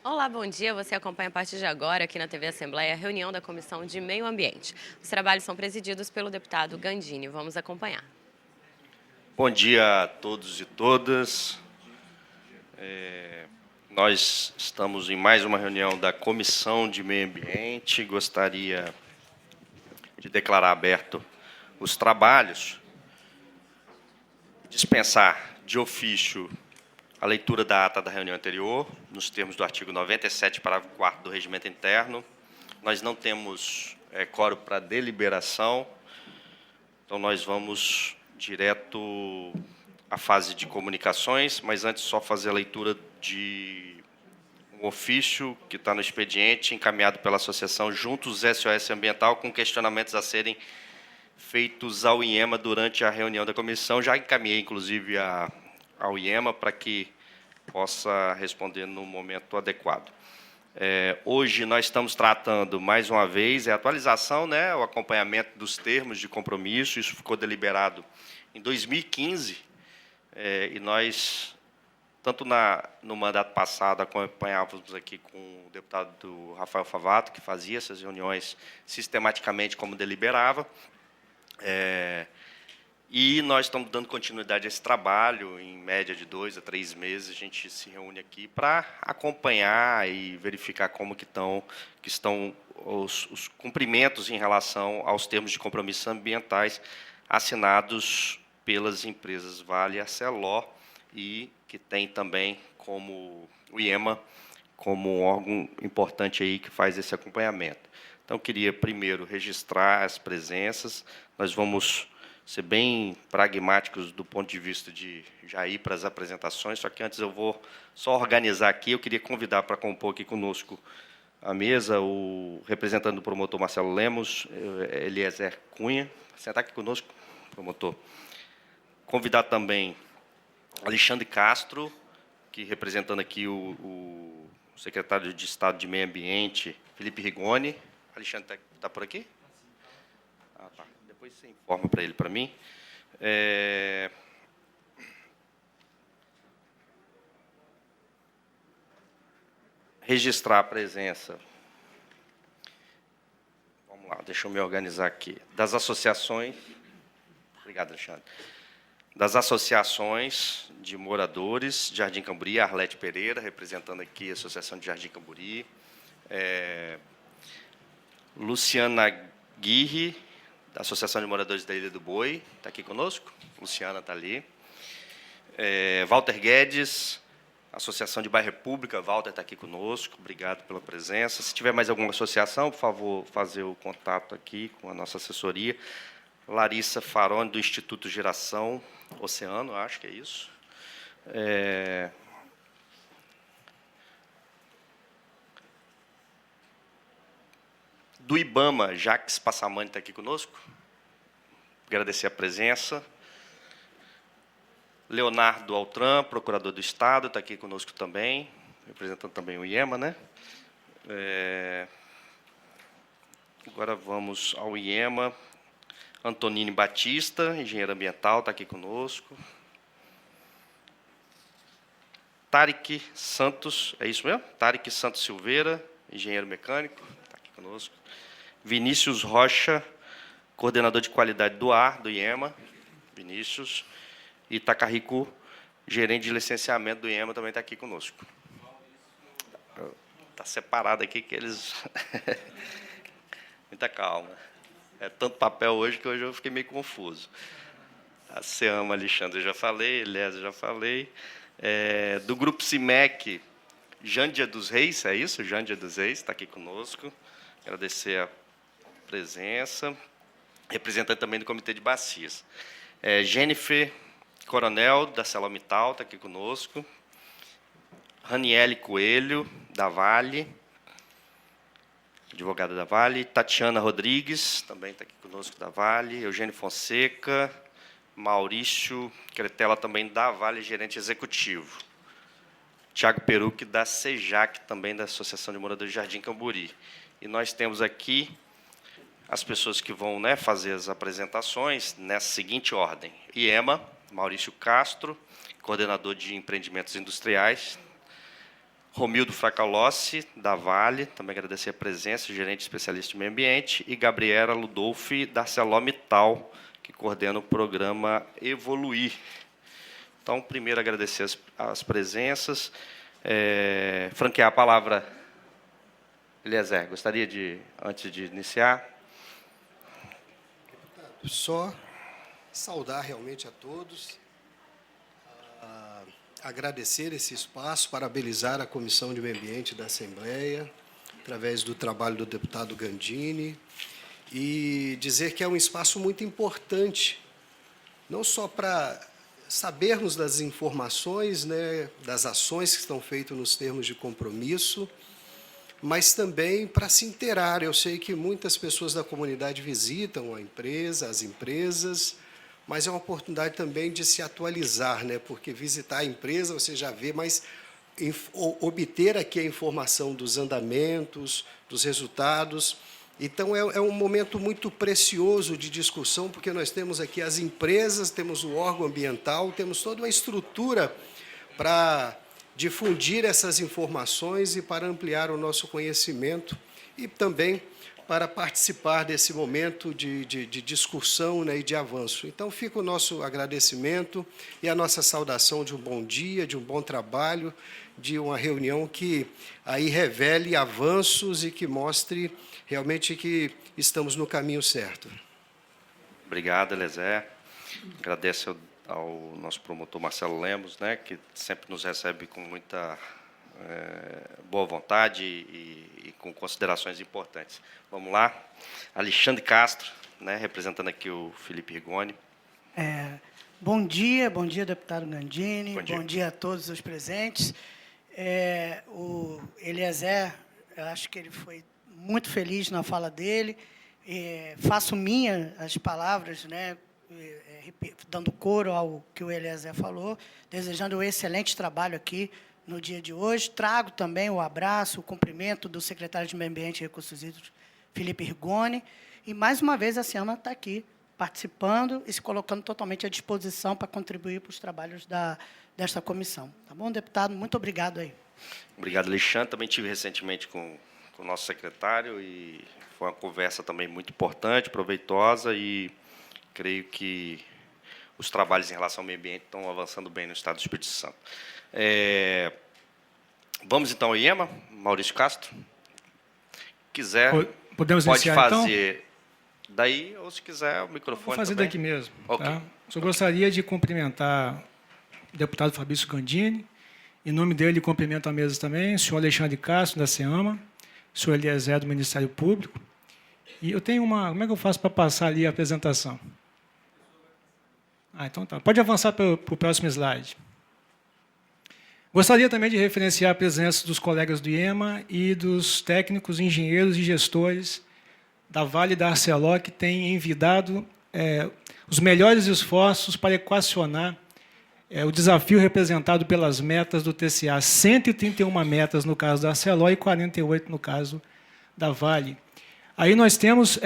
Olá, bom dia. Você acompanha a partir de agora, aqui na TV Assembleia, a reunião da Comissão de Meio Ambiente. Os trabalhos são presididos pelo deputado Gandini. Vamos acompanhar. Bom dia a todos e todas. Nós estamos em mais uma reunião da Comissão de Meio Ambiente. Gostaria de declarar aberto os trabalhos, dispensar de ofício a leitura da ata da reunião anterior, nos termos do artigo 97, parágrafo 4º do Regimento Interno. Nós não temos quórum para deliberação, então nós vamos direto à fase de comunicações, mas antes só fazer a leitura de um ofício que está no expediente, encaminhado pela Associação Juntos SOS Ambiental, com questionamentos a serem feitos ao IEMA durante a reunião da comissão. Já encaminhei, inclusive, ao IEMA para que possa responder no momento adequado. Hoje nós estamos tratando, mais uma vez, a atualização, o acompanhamento dos termos de compromisso. Isso ficou deliberado em 2015, e nós, tanto no mandato passado, acompanhávamos aqui com o deputado Rafael Favato, que fazia essas reuniões sistematicamente como deliberava, e nós estamos dando continuidade a esse trabalho. Em média de 2 a 3 meses, a gente se reúne aqui para acompanhar e verificar como que estão os cumprimentos em relação aos termos de compromissos ambientais assinados pelas empresas Vale e Arcelor, e que tem também como o IEMA como um órgão importante aí que faz esse acompanhamento. Então, eu queria primeiro registrar as presenças. Nós vamos ser bem pragmáticos do ponto de vista de já ir para as apresentações, só que antes eu vou só organizar aqui. Eu queria convidar para compor aqui conosco a mesa o representante do promotor Marcelo Lemos, Eliezer Cunha. Sentar aqui conosco, promotor. Convidar também Alexandre Castro, que representando aqui o secretário de Estado de Meio Ambiente, Felipe Rigoni. Alexandre está por aqui? Ah, tá. Depois você informa para ele, para mim. Registrar a presença. Vamos lá, deixa eu me organizar aqui. Das associações. Obrigado, Alexandre. Das associações de moradores, Jardim Camburi, Arlete Pereira, representando aqui a Associação de Jardim Camburi. Luciana Guirre, da Associação de Moradores da Ilha do Boi, está aqui conosco. Luciana está ali. Walter Guedes, Associação de Bairro República. Walter está aqui conosco. Obrigado pela presença. Se tiver mais alguma associação, por favor, fazer o contato aqui com a nossa assessoria. Larissa Farone, do Instituto Geração Oceano, acho que é isso. Do IBAMA, Jacques Passamani está aqui conosco. Agradecer a presença. Leonardo Altran, procurador do Estado, está aqui conosco também, representando também o IEMA, Agora vamos ao IEMA. Antonine Batista, engenheiro ambiental, está aqui conosco. Tarek Santos, é isso mesmo? Tarek Santos Silveira, engenheiro mecânico, está aqui conosco. Vinícius Rocha, coordenador de qualidade do ar, do IEMA. Vinícius. E Takahiko, gerente de licenciamento do IEMA, também está aqui conosco. Está separado aqui que eles... Muita calma. É tanto papel hoje que hoje eu fiquei meio confuso. A SEAMA, Alexandre, eu já falei. Eliezer, já falei. Do Grupo CIMEC, Jândia dos Reis, é isso? Jândia dos Reis está aqui conosco. Agradecer a presença. Representante também do Comitê de Bacias. Jennifer Coronel, da ArcelorMittal, está aqui conosco. Raniele Coelho, da Vale, advogada da Vale. Tatiana Rodrigues, também está aqui conosco, da Vale. Eugênio Fonseca. Maurício Cretela, também da Vale, gerente executivo. Tiago Perucchi, da SEJAC, também da Associação de Moradores de Jardim Camburi. E nós temos aqui as pessoas que vão fazer as apresentações nessa seguinte ordem. IEMA, Maurício Castro, coordenador de empreendimentos industriais. Romildo Fracalossi, da Vale, também agradecer a presença, gerente especialista de meio ambiente, e Gabriela Ludolfi, da ArcelorMittal, que coordena o programa Evoluir. Então, primeiro, agradecer as presenças. Franquear a palavra, Eliezer, gostaria de, antes de iniciar? Só saudar realmente a todos, agradecer esse espaço, parabenizar a Comissão de Meio Ambiente da Assembleia, através do trabalho do deputado Gandini, e dizer que é um espaço muito importante, não só para sabermos das informações, né, das ações que estão feitas nos termos de compromisso, mas também para se inteirar. Eu sei que muitas pessoas da comunidade visitam a empresa, as empresas, mas é uma oportunidade também de se atualizar, né? Porque visitar a empresa você já vê, mas obter aqui a informação dos andamentos, dos resultados. Então, é um momento muito precioso de discussão, porque nós temos aqui as empresas, temos o órgão ambiental, temos toda uma estrutura para difundir essas informações e para ampliar o nosso conhecimento e também para participar desse momento de discussão, né, e de avanço. Então, fica o nosso agradecimento e a nossa saudação de um bom dia, de um bom trabalho, de uma reunião que aí revele avanços e que mostre realmente que estamos no caminho certo. Obrigado, Eliezer. Agradeço ao nosso promotor Marcelo Lemos, né, que sempre nos recebe com muita boa vontade e com considerações importantes. Vamos lá. Alexandre Castro, né, representando aqui o Felipe Rigoni. Bom dia, deputado Gandini, bom dia a todos os presentes. O Eliezer, eu acho que ele foi muito feliz na fala dele. Faço minha as palavras, né, dando coro ao que o Eliezer falou, desejando um excelente trabalho aqui no dia de hoje. Trago também o abraço, o cumprimento do secretário de Meio Ambiente e Recursos Hídricos, Felipe Rigoni, e, mais uma vez, a SEAMA está aqui, participando e se colocando totalmente à disposição para contribuir para os trabalhos desta comissão. Tá bom, deputado? Muito obrigado aí. Obrigado, Alexandre. Também tive recentemente com o nosso secretário e foi uma conversa também muito importante, proveitosa, e creio que os trabalhos em relação ao meio ambiente estão avançando bem no Estado do Espírito Santo. Vamos, então, ao IEMA. Maurício Castro. Quiser, podemos pode iniciar, fazer então? Daí, ou se quiser, o microfone Vou fazer também. daqui mesmo. Ok. Tá? Só gostaria de cumprimentar o deputado Fabrício Gandini. Em nome dele, cumprimento a mesa também, o senhor Alexandre Castro, da SEAMA, o senhor Eliezer, do Ministério Público. E eu tenho uma... Como é que eu faço para passar ali a apresentação? Então tá. Pode avançar para o próximo slide. Gostaria também de referenciar a presença dos colegas do IEMA e dos técnicos, engenheiros e gestores da Vale e da Arcelor, que têm envidado os melhores esforços para equacionar o desafio representado pelas metas do TCA, 131 metas no caso da Arcelor e 48 no caso da Vale. Aí nós temos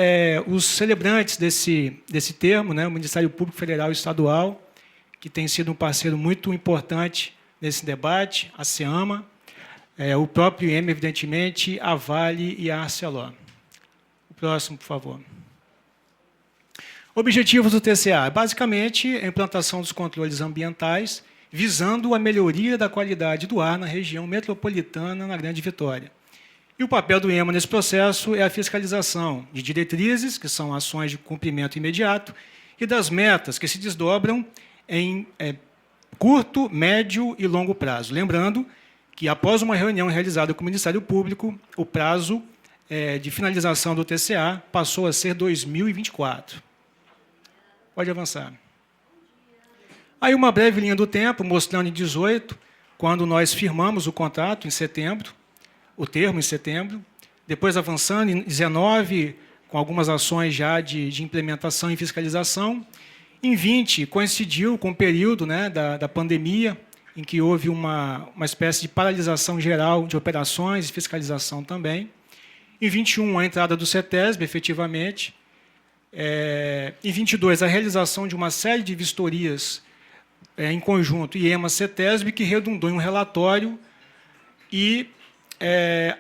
os celebrantes desse termo, né, o Ministério Público Federal e Estadual, que tem sido um parceiro muito importante nesse debate, a SEAMA, o próprio IEMA, evidentemente, a Vale e a Arcelor. O próximo, por favor. Objetivos do TCA. Basicamente, a implantação dos controles ambientais, visando a melhoria da qualidade do ar na região metropolitana, na Grande Vitória. E o papel do IEMA nesse processo é a fiscalização de diretrizes, que são ações de cumprimento imediato, e das metas, que se desdobram em curto, médio e longo prazo. Lembrando que, após uma reunião realizada com o Ministério Público, o prazo de finalização do TCA passou a ser 2024. Pode avançar. Aí uma breve linha do tempo, mostrando em 18, quando nós firmamos o contrato, em setembro, o termo em setembro, depois avançando em 19, com algumas ações já de implementação e fiscalização. Em 20, coincidiu com o período, né, da pandemia, em que houve uma espécie de paralisação geral de operações e fiscalização também. Em 21, a entrada do CETESB, efetivamente. Em 22, a realização de uma série de vistorias em conjunto IEMA-CETESB, que redundou em um relatório e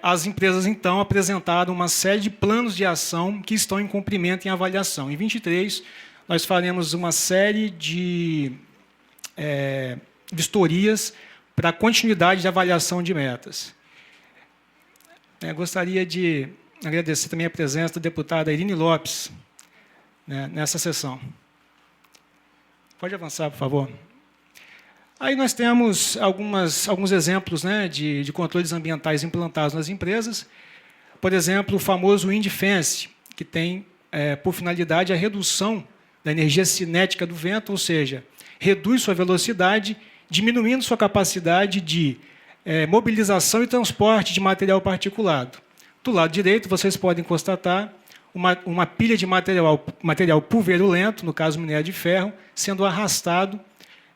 as empresas, então, apresentaram uma série de planos de ação que estão em cumprimento e em avaliação. Em 23, nós faremos uma série de vistorias para a continuidade de avaliação de metas. Gostaria de agradecer também a presença da deputada Irine Lopes, né, nessa sessão. Pode avançar, por favor. Aí nós temos alguns exemplos, né, de controles ambientais implantados nas empresas. Por exemplo, o famoso WindFence, que tem por finalidade a redução da energia cinética do vento, ou seja, reduz sua velocidade, diminuindo sua capacidade de mobilização e transporte de material particulado. Do lado direito, vocês podem constatar uma pilha de material pulverulento, no caso minério de ferro, sendo arrastado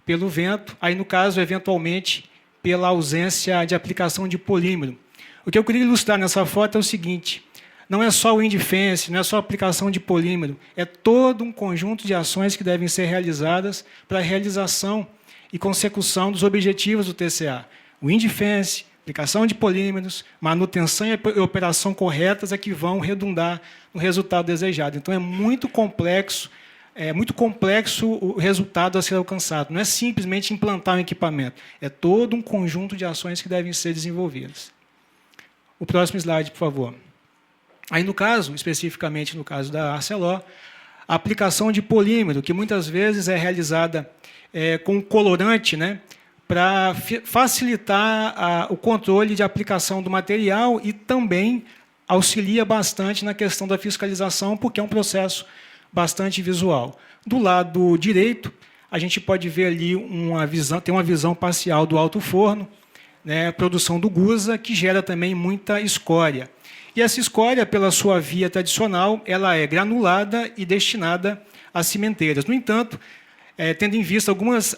pelo vento, aí no caso, eventualmente, pela ausência de aplicação de polímero. O que eu queria ilustrar nessa foto é o seguinte: não é só o WindFence, não é só a aplicação de polímero, é todo um conjunto de ações que devem ser realizadas para a realização e consecução dos objetivos do TCA. WindFence, aplicação de polímeros, manutenção e operação corretas é que vão redundar no resultado desejado. Então, é muito complexo o resultado a ser alcançado. Não é simplesmente implantar um equipamento, é todo um conjunto de ações que devem ser desenvolvidas. O próximo slide, por favor. Aí, no caso, especificamente no caso da Arcelor, a aplicação de polímero, que muitas vezes é realizada com colorante, né, para facilitar o controle de aplicação do material e também auxilia bastante na questão da fiscalização, porque é um processo bastante visual. Do lado direito, a gente pode ver ali tem uma visão parcial do alto forno, né, produção do Gusa, que gera também muita escória. E essa escória, pela sua via tradicional, ela é granulada e destinada às cimenteiras. No entanto, tendo em vista algumas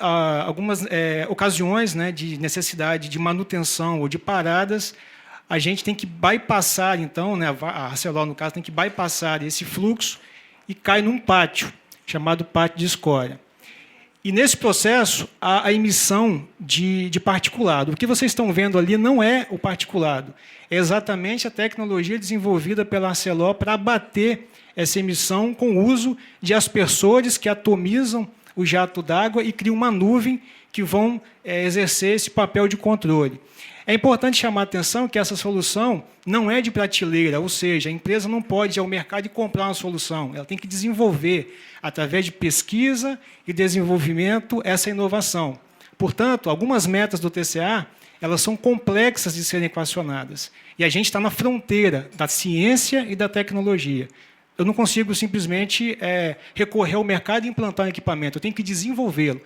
ocasiões, né, de necessidade de manutenção ou de paradas, a gente tem que bypassar, então, né, a Arcelor, no caso, tem que bypassar esse fluxo e cai num pátio, chamado pátio de escória. E, nesse processo, há a emissão de particulado. O que vocês estão vendo ali não é o particulado, é exatamente a tecnologia desenvolvida pela Arcelor para abater essa emissão com o uso de aspersores que atomizam o jato d'água e criam uma nuvem que vão exercer esse papel de controle. É importante chamar a atenção que essa solução não é de prateleira, ou seja, a empresa não pode ir ao mercado e comprar uma solução, ela tem que desenvolver, através de pesquisa e desenvolvimento, essa inovação. Portanto, algumas metas do TCA elas são complexas de serem equacionadas, e a gente está na fronteira da ciência e da tecnologia. Eu não consigo simplesmente recorrer ao mercado e implantar um equipamento, eu tenho que desenvolvê-lo.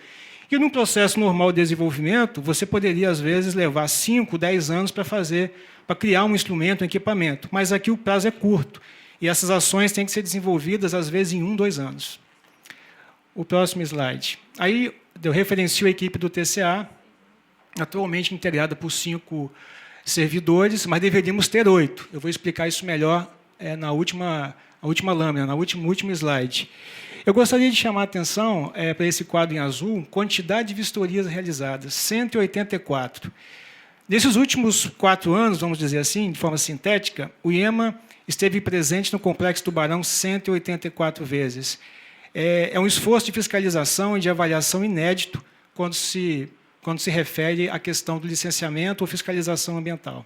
E, num processo normal de desenvolvimento, você poderia, às vezes, levar 5, 10 anos para criar um instrumento, um equipamento. Mas aqui o prazo é curto. E essas ações têm que ser desenvolvidas, às vezes, em 1, 2 anos. O próximo slide. Aí, eu referencio a equipe do TCA, atualmente integrada por 5 servidores, mas deveríamos ter 8. Eu vou explicar isso melhor na última lâmina, no último slide. Eu gostaria de chamar a atenção para esse quadro em azul, quantidade de vistorias realizadas, 184. Nesses últimos 4 anos, vamos dizer assim, de forma sintética, o IEMA esteve presente no Complexo Tubarão 184 vezes. É um esforço de fiscalização e de avaliação inédito quando se refere à questão do licenciamento ou fiscalização ambiental.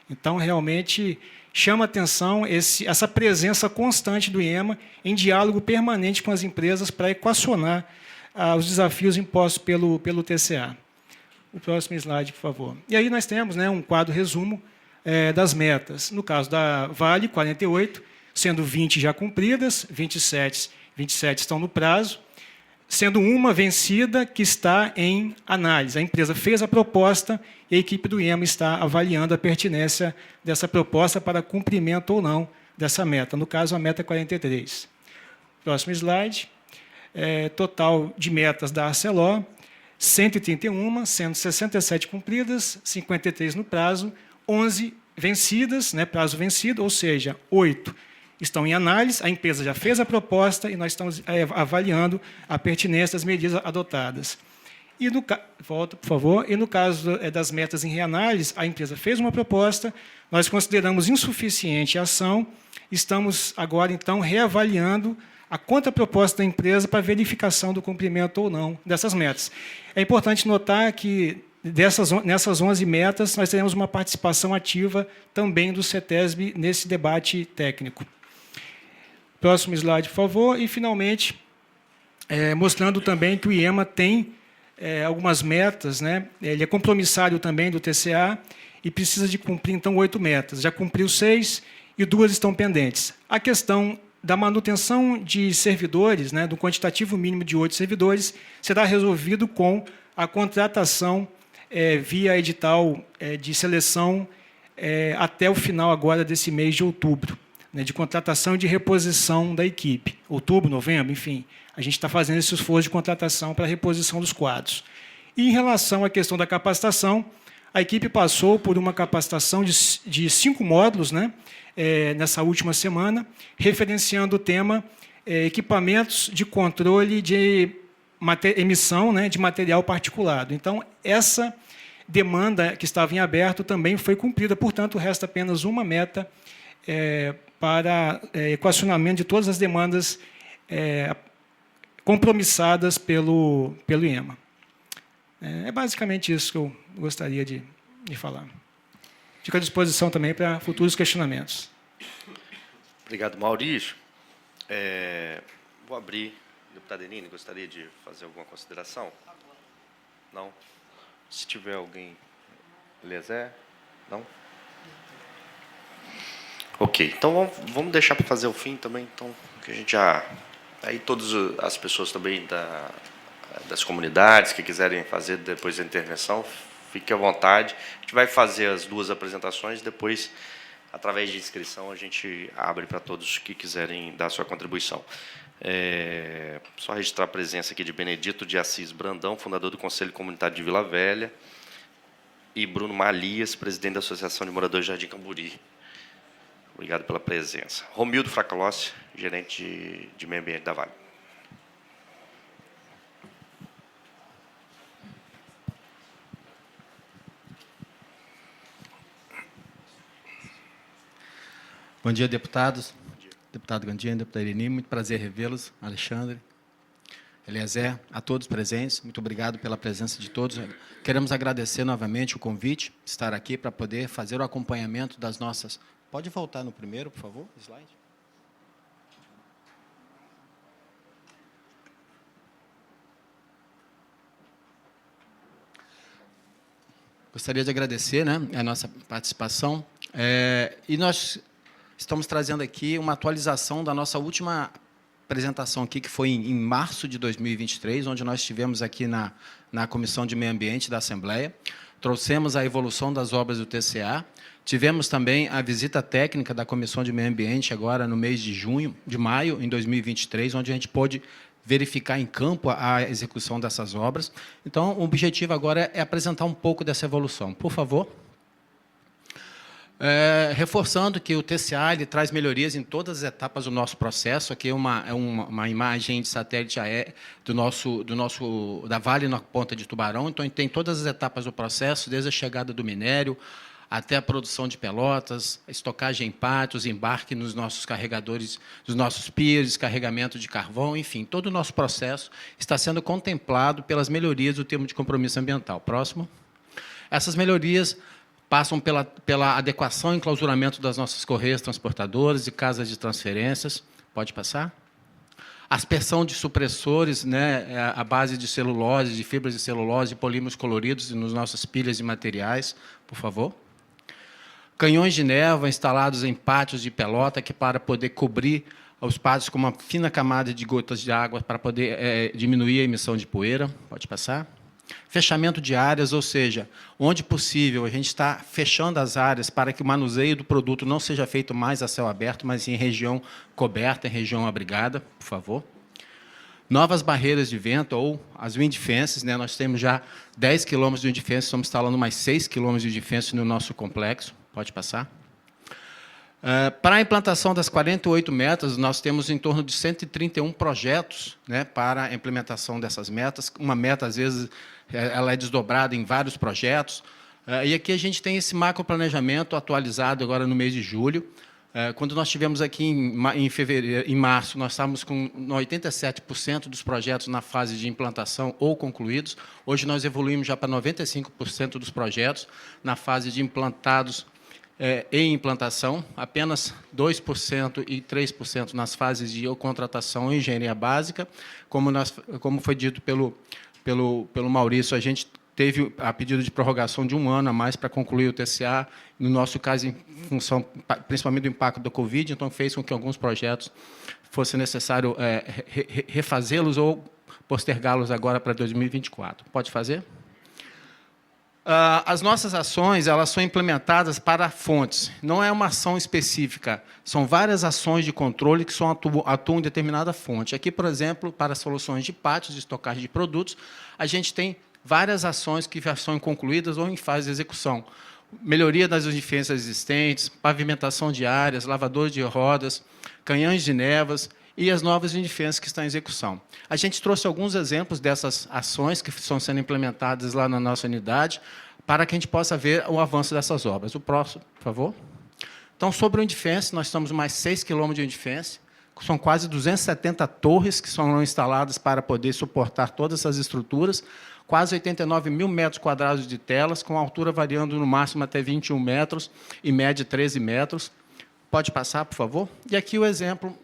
Então, realmente, chama a atenção essa presença constante do IEMA em diálogo permanente com as empresas para equacionar os desafios impostos pelo TCA. O próximo slide, por favor. E aí nós temos, né, um quadro resumo das metas. No caso da Vale, 48, sendo 20 já cumpridas, 27 estão no prazo, sendo uma vencida que está em análise. A empresa fez a proposta e a equipe do IEMA está avaliando a pertinência dessa proposta para cumprimento ou não dessa meta. No caso, a meta 43. Próximo slide. Total de metas da Arcelor, 131, sendo 67 cumpridas, 53 no prazo, 11 vencidas, né, prazo vencido, ou seja, 8 estão em análise, a empresa já fez a proposta e nós estamos avaliando a pertinência das medidas adotadas. E volta, por favor. E no caso das metas em reanálise, a empresa fez uma proposta, nós consideramos insuficiente a ação, estamos agora, então, reavaliando a contraproposta da empresa para verificação do cumprimento ou não dessas metas. É importante notar que, nessas 11 metas, nós teremos uma participação ativa também do CETESB nesse debate técnico. Próximo slide, por favor. E, finalmente, mostrando também que o IEMA tem algumas metas, né? Ele é compromissário também do TCA e precisa de cumprir, então, 8 metas. Já cumpriu 6 e 2 estão pendentes. A questão da manutenção de servidores, né, do quantitativo mínimo de 8 servidores, será resolvido com a contratação via edital de seleção até o final agora desse mês de outubro, né, de contratação e de reposição da equipe. Outubro, novembro, enfim. A gente está fazendo esse esforço de contratação para a reposição dos quadros. E, em relação à questão da capacitação, a equipe passou por uma capacitação de 5 módulos, né, nessa última semana, referenciando o tema equipamentos de controle de emissão, né, de material particulado. Então, essa demanda que estava em aberto também foi cumprida, portanto, resta apenas uma meta para equacionamento de todas as demandas compromissadas pelo IEMA. É basicamente isso que eu gostaria de falar. Fico à disposição também para futuros questionamentos. Obrigado, Maurício. Vou abrir. Deputado Enine, gostaria de fazer alguma consideração? Não? Se tiver alguém... Eliezer? Não? Ok, então vamos deixar para fazer o fim também, então, que a gente já... Aí todas as pessoas também das comunidades que quiserem fazer depois da intervenção, fique à vontade. A gente vai fazer as 2 apresentações, depois, através de inscrição, a gente abre para todos que quiserem dar sua contribuição. Só registrar a presença aqui de Benedito de Assis Brandão, fundador do Conselho Comunitário de Vila Velha, e Bruno Malias, presidente da Associação de Moradores de Jardim Camburi. Obrigado pela presença. Romildo Fracalossi, gerente de meio ambiente da Vale. Bom dia, deputados. Bom dia. Deputado Gandini, deputado Irini, muito prazer revê-los. Alexandre, Eliezer, a todos presentes, muito obrigado pela presença de todos. Queremos agradecer novamente o convite, estar aqui para poder fazer o acompanhamento das nossas... Pode voltar no primeiro, por favor, slide. Gostaria de agradecer, né, a nossa participação. E nós estamos trazendo aqui uma atualização da nossa última apresentação aqui, que foi em março de 2023, onde nós estivemos aqui na Comissão de Meio Ambiente da Assembleia. Trouxemos a evolução das obras do TCA. Tivemos também a visita técnica da Comissão de Meio Ambiente, agora no mês de maio, em 2023, onde a gente pôde verificar em campo a execução dessas obras. Então, o objetivo agora é apresentar um pouco dessa evolução. Por favor. Reforçando que o TCA ele traz melhorias em todas as etapas do nosso processo. Aqui é uma imagem de satélite da Vale na Ponta de Tubarão. Então, a gente tem todas as etapas do processo, desde a chegada do minério, até a produção de pelotas, a estocagem em pátios, embarque nos nossos carregadores, nos nossos piers, carregamento de carvão, enfim, todo o nosso processo está sendo contemplado pelas melhorias do termo de compromisso ambiental. Próximo. Essas melhorias passam pela adequação e enclausuramento das nossas correias transportadoras e casas de transferências. Pode passar. Aspersão de supressores, né, à base de celulose, de fibras de celulose, de polímeros coloridos nos nossas pilhas de materiais, por favor. Canhões de névoa instalados em pátios de pelota, que para poder cobrir os pátios com uma fina camada de gotas de água para poder diminuir a emissão de poeira. Pode passar. Fechamento de áreas, ou seja, onde possível, a gente está fechando as áreas para que o manuseio do produto não seja feito mais a céu aberto, mas em região coberta, em região abrigada, por favor. Novas barreiras de vento, ou as wind fences, né? Nós temos já 10 quilômetros de wind fence, estamos instalando mais 6 quilômetros de wind fence no nosso complexo. Pode passar. Para a implantação das 48 metas, nós temos em torno de 131 projetos, né, para a implementação dessas metas. Uma meta, às vezes, ela é desdobrada em vários projetos. E aqui a gente tem esse macroplanejamento atualizado agora no mês de julho. Quando nós tivemos aqui em março, nós estávamos com 87% dos projetos na fase de implantação ou concluídos. Hoje nós evoluímos já para 95% dos projetos na fase de implantados em implantação, apenas 2% e 3% nas fases de contratação e engenharia básica. Como foi dito pelo Maurício, a gente teve a pedido de prorrogação de 1 ano a mais para concluir o TCA, no nosso caso, em função principalmente do impacto da Covid, então fez com que alguns projetos fosse necessário refazê-los ou postergá-los agora para 2024. Pode fazer? As nossas ações, elas são implementadas para fontes. Não é uma ação específica. São várias ações de controle que atuam em determinada fonte. Aqui, por exemplo, para soluções de pátios de estocagem de produtos, a gente tem várias ações que já são concluídas ou em fase de execução. Melhoria das edifícios existentes, pavimentação de áreas, lavadores de rodas, canhões de névoas e as novas edifícios que estão em execução. A gente trouxe alguns exemplos dessas ações que estão sendo implementadas lá na nossa unidade, para que a gente possa ver o avanço dessas obras. O próximo, por favor. Então, sobre o Indifense, nós estamos mais 6 quilômetros de Indifense, são quase 270 torres que são instaladas para poder suportar todas essas estruturas, quase 89 mil metros quadrados de telas, com altura variando no máximo até 21 metros e média 13 metros. Pode passar, por favor? E aqui o exemplo,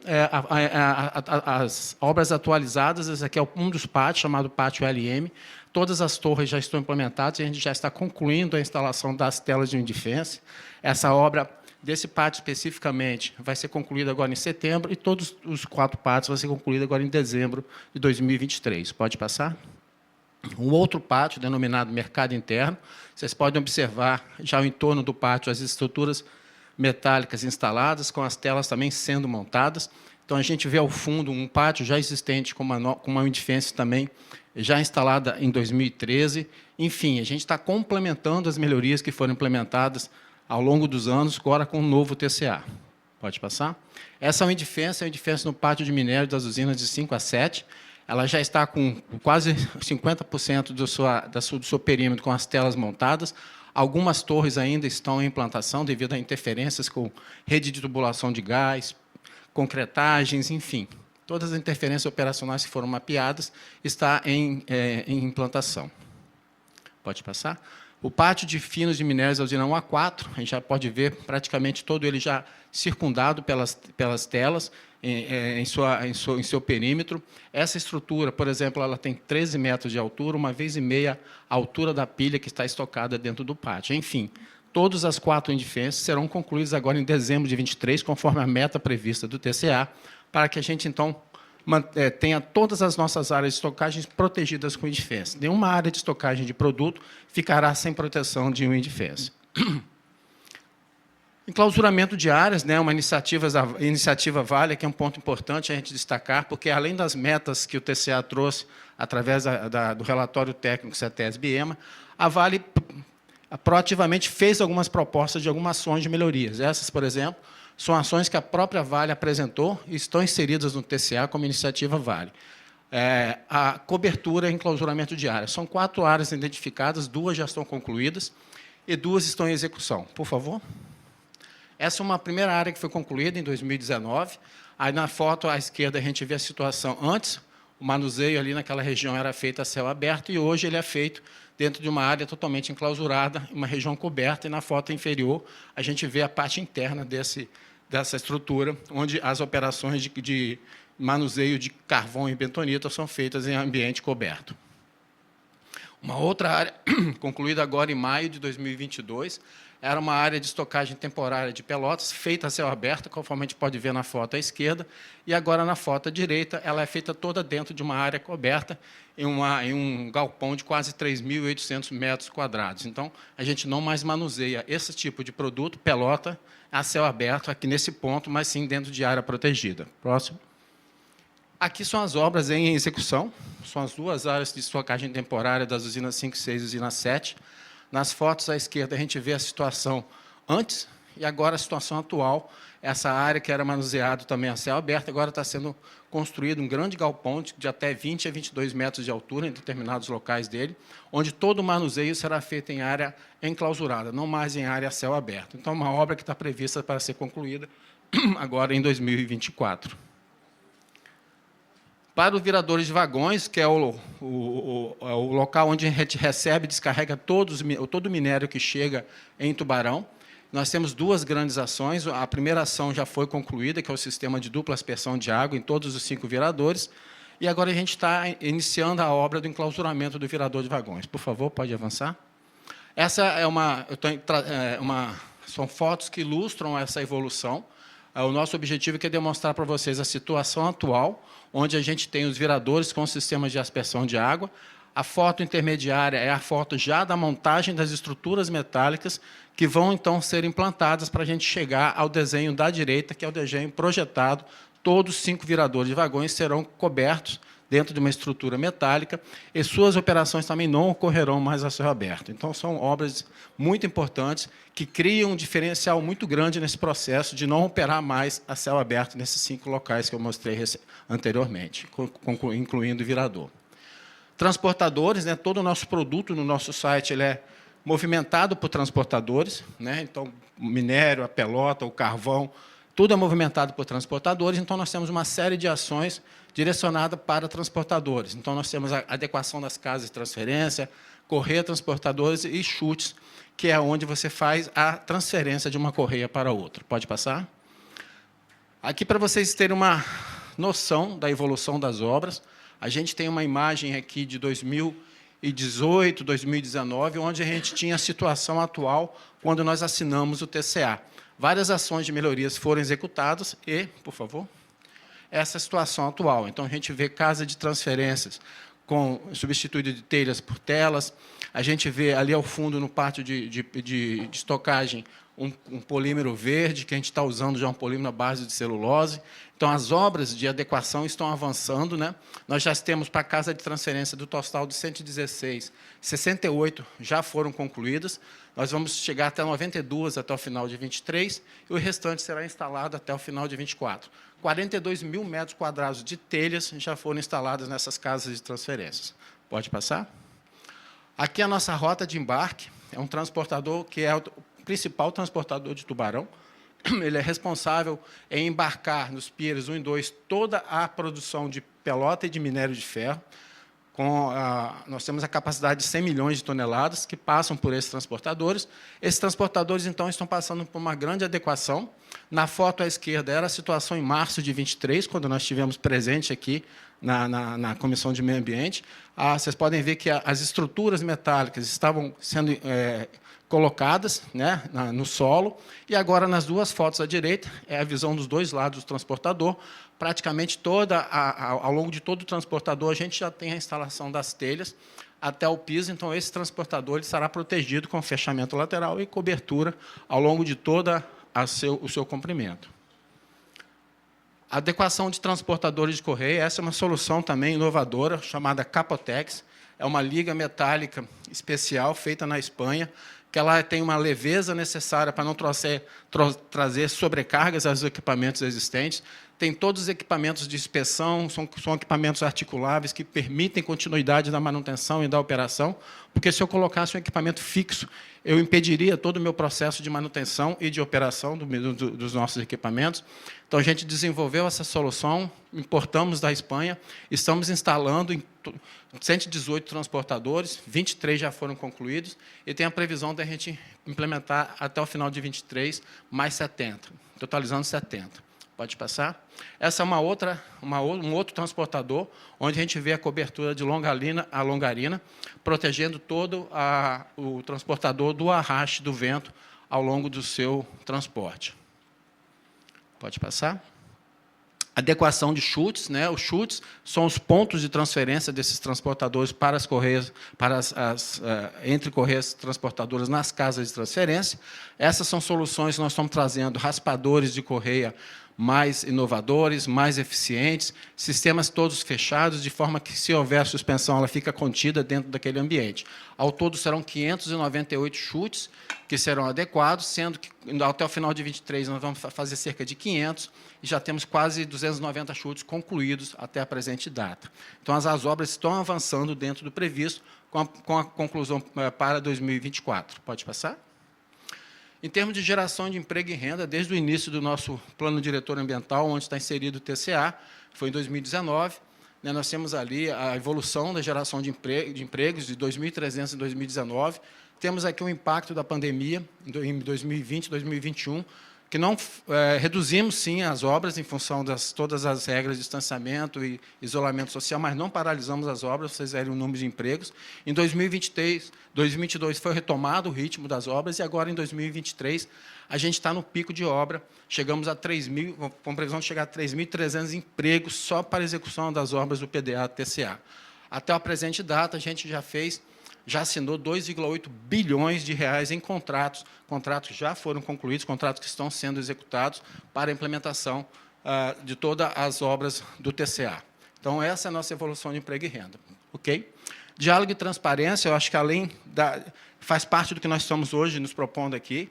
as obras atualizadas, esse aqui é um dos pátios, chamado Pátio LM. Todas as torres já estão implementadas e a gente já está concluindo a instalação das telas de Indifense. Essa obra, desse pátio especificamente, vai ser concluída agora em setembro e todos os 4 pátios vão ser concluídos agora em dezembro de 2023. Pode passar? Um outro pátio, denominado Mercado Interno. Vocês podem observar, já ao entorno do pátio, as estruturas metálicas instaladas, com as telas também sendo montadas. Então, a gente vê ao fundo um pátio já existente, com uma Indifense também já instalada em 2013. Enfim, a gente está complementando as melhorias que foram implementadas ao longo dos anos, agora com o novo TCA. Pode passar? Essa é uma Indifense no pátio de minério das usinas de 5 a 7. Ela já está com quase 50% do seu perímetro com as telas montadas. Algumas torres ainda estão em implantação devido a interferências com rede de tubulação de gás, concretagens, enfim. Todas as interferências operacionais que foram mapeadas estão em implantação. Pode passar? O pátio de finos de minérios da usina 1 a 4, a gente já pode ver praticamente todo ele já circundado pelas telas, em seu perímetro. Essa estrutura, por exemplo, ela tem 13 metros de altura, 1,5 vezes a altura da pilha que está estocada dentro do pátio. Enfim, todas as 4 Indifenses serão concluídas agora em dezembro de 23, conforme a meta prevista do TCA, para que a gente, então, tenha todas as nossas áreas de estocagem protegidas com Indifense. Nenhuma área de estocagem de produto ficará sem proteção de um Indifense. Enclausuramento de áreas, né, uma iniciativa Vale, que é um ponto importante a gente destacar, porque, além das metas que o TCA trouxe através do relatório técnico CETESB-EMA, a Vale proativamente fez algumas propostas de algumas ações de melhorias. Essas, por exemplo, são ações que a própria Vale apresentou e estão inseridas no TCA como iniciativa Vale. A cobertura e enclausuramento de áreas. São 4 áreas identificadas, 2 já estão concluídas e 2 estão em execução. Por favor. Essa é uma primeira área que foi concluída em 2019. Aí, na foto à esquerda, a gente vê a situação antes. O manuseio ali naquela região era feito a céu aberto e hoje ele é feito dentro de uma área totalmente enclausurada, uma região coberta. E, na foto inferior, a gente vê a parte interna dessa estrutura, onde as operações de manuseio de carvão e bentonita são feitas em ambiente coberto. Uma outra área, concluída agora em maio de 2022, era uma área de estocagem temporária de Pelotas, feita a céu aberto, conforme a gente pode ver na foto à esquerda, e agora, na foto à direita, ela é feita toda dentro de uma área coberta, em um galpão de quase 3.800 metros quadrados. Então, a gente não mais manuseia esse tipo de produto, pelota, a céu aberto, aqui nesse ponto, mas sim dentro de área protegida. Próximo. Aqui são as obras em execução, são as 2 áreas de estocagem temporária das usinas 5 e 6 e usina 7. Nas fotos à esquerda, a gente vê a situação antes e agora a situação atual, essa área que era manuseada também a céu aberto, agora está sendo construído um grande galpão de até 20 a 22 metros de altura em determinados locais dele, onde todo o manuseio será feito em área enclausurada, não mais em área a céu aberto. Então, uma obra que está prevista para ser concluída agora em 2024. Para os viradores de vagões, que é o local onde a gente recebe e descarrega todo o minério que chega em Tubarão, nós temos duas grandes ações. A primeira ação já foi concluída, que é o sistema de dupla aspersão de água em todos os 5 viradores, e agora a gente está iniciando a obra do enclausuramento do virador de vagões. Por favor, pode avançar. Essa é são fotos que ilustram essa evolução. O nosso objetivo é demonstrar para vocês a situação atual, onde a gente tem os viradores com sistemas de aspersão de água. A foto intermediária é a foto já da montagem das estruturas metálicas que vão, então, ser implantadas para a gente chegar ao desenho da direita, que é o desenho projetado. Todos os 5 viradores de vagões serão cobertos dentro de uma estrutura metálica e suas operações também não ocorrerão mais a céu aberto. Então, são obras muito importantes que criam um diferencial muito grande nesse processo de não operar mais a céu aberto nesses 5 locais que eu mostrei anteriormente, incluindo o virador. Transportadores, né, todo o nosso produto no nosso site ele é movimentado por transportadores, né, então, o minério, a pelota, o carvão, tudo é movimentado por transportadores, então nós temos uma série de ações direcionadas para transportadores. Então, nós temos a adequação das casas de transferência, correia transportadores e chutes, que é onde você faz a transferência de uma correia para outra. Pode passar? Aqui, para vocês terem uma noção da evolução das obras, a gente tem uma imagem aqui de 2018, 2019, onde a gente tinha a situação atual quando nós assinamos o TCA. Várias ações de melhorias foram executadas e, por favor, essa situação atual. Então, a gente vê casa de transferências com substituído de telhas por telas. A gente vê ali ao fundo, no pátio de estocagem, um polímero verde, que a gente está usando já um polímero à base de celulose. Então, as obras de adequação estão avançando, né? Nós já temos para a casa de transferência do total de 116, 68 já foram concluídas. Nós vamos chegar até 92 até o final de 23, e o restante será instalado até o final de 24. 42 mil metros quadrados de telhas já foram instaladas nessas casas de transferências. Pode passar? Aqui a nossa rota de embarque é um transportador que é o principal transportador de Tubarão. Ele é responsável em embarcar nos piers 1 e 2 toda a produção de pelota e de minério de ferro. Nós temos a capacidade de 100 milhões de toneladas que passam por esses transportadores. Esses transportadores, então, estão passando por uma grande adequação. Na foto à esquerda era a situação em março de 23, quando nós estivemos presentes aqui na Comissão de Meio Ambiente. Vocês podem ver que as estruturas metálicas estavam sendo colocadas, né, no solo, e agora, nas duas fotos à direita, é a visão dos dois lados do transportador. Praticamente ao longo de todo o transportador, a gente já tem a instalação das telhas até o piso, então esse transportador ele será protegido com fechamento lateral e cobertura ao longo de todo o seu comprimento. A adequação de transportadores de correia, essa é uma solução também inovadora, chamada Capotex. É uma liga metálica especial, feita na Espanha, que ela tem uma leveza necessária para não trazer sobrecargas aos equipamentos existentes. Tem todos os equipamentos de inspeção, são equipamentos articuláveis que permitem continuidade da manutenção e da operação, porque se eu colocasse um equipamento fixo, eu impediria todo o meu processo de manutenção e de operação dos nossos equipamentos. Então, a gente desenvolveu essa solução, importamos da Espanha, estamos instalando em 118 transportadores, 23 já foram concluídos, e tem a previsão de a gente implementar até o final de 23 mais 70, totalizando 70. Pode passar? Essa é um outro transportador, onde a gente vê a cobertura de longarina a longarina, protegendo todo o transportador do arraste do vento ao longo do seu transporte. Pode passar? Adequação de chutes, né? Os chutes são os pontos de transferência desses transportadores para as correias, entre correias transportadoras nas casas de transferência. Essas são soluções que nós estamos trazendo, raspadores de correia mais inovadores, mais eficientes, sistemas todos fechados, de forma que, se houver suspensão, ela fica contida dentro daquele ambiente. Ao todo, serão 598 chutes que serão adequados, sendo que, até o final de 23, nós vamos fazer cerca de 500, e já temos quase 290 chutes concluídos até a presente data. Então, as obras estão avançando dentro do previsto, com a conclusão para 2024. Pode passar? Em termos de geração de emprego e renda, desde o início do nosso plano diretor ambiental, onde está inserido o TCA, foi em 2019, né, nós temos ali a evolução da geração de empregos de 2.300 em 2019. Temos aqui o impacto da pandemia em 2020, 2021, que não reduzimos, sim, as obras em função de todas as regras de distanciamento e isolamento social, mas não paralisamos as obras, vocês verem o número de empregos. Em 2023, 2022 foi retomado o ritmo das obras, e agora, em 2023, a gente está no pico de obra, chegamos a 3.000, com previsão de chegar a 3.300 empregos só para a execução das obras do PDA-TCA. Até a presente data, a gente já assinou 2,8 bilhões de reais em contratos que já foram concluídos, contratos que estão sendo executados para a implementação de todas as obras do TCA. Então, essa é a nossa evolução de emprego e renda. Ok? Diálogo e transparência, eu acho que faz parte do que nós estamos hoje nos propondo aqui,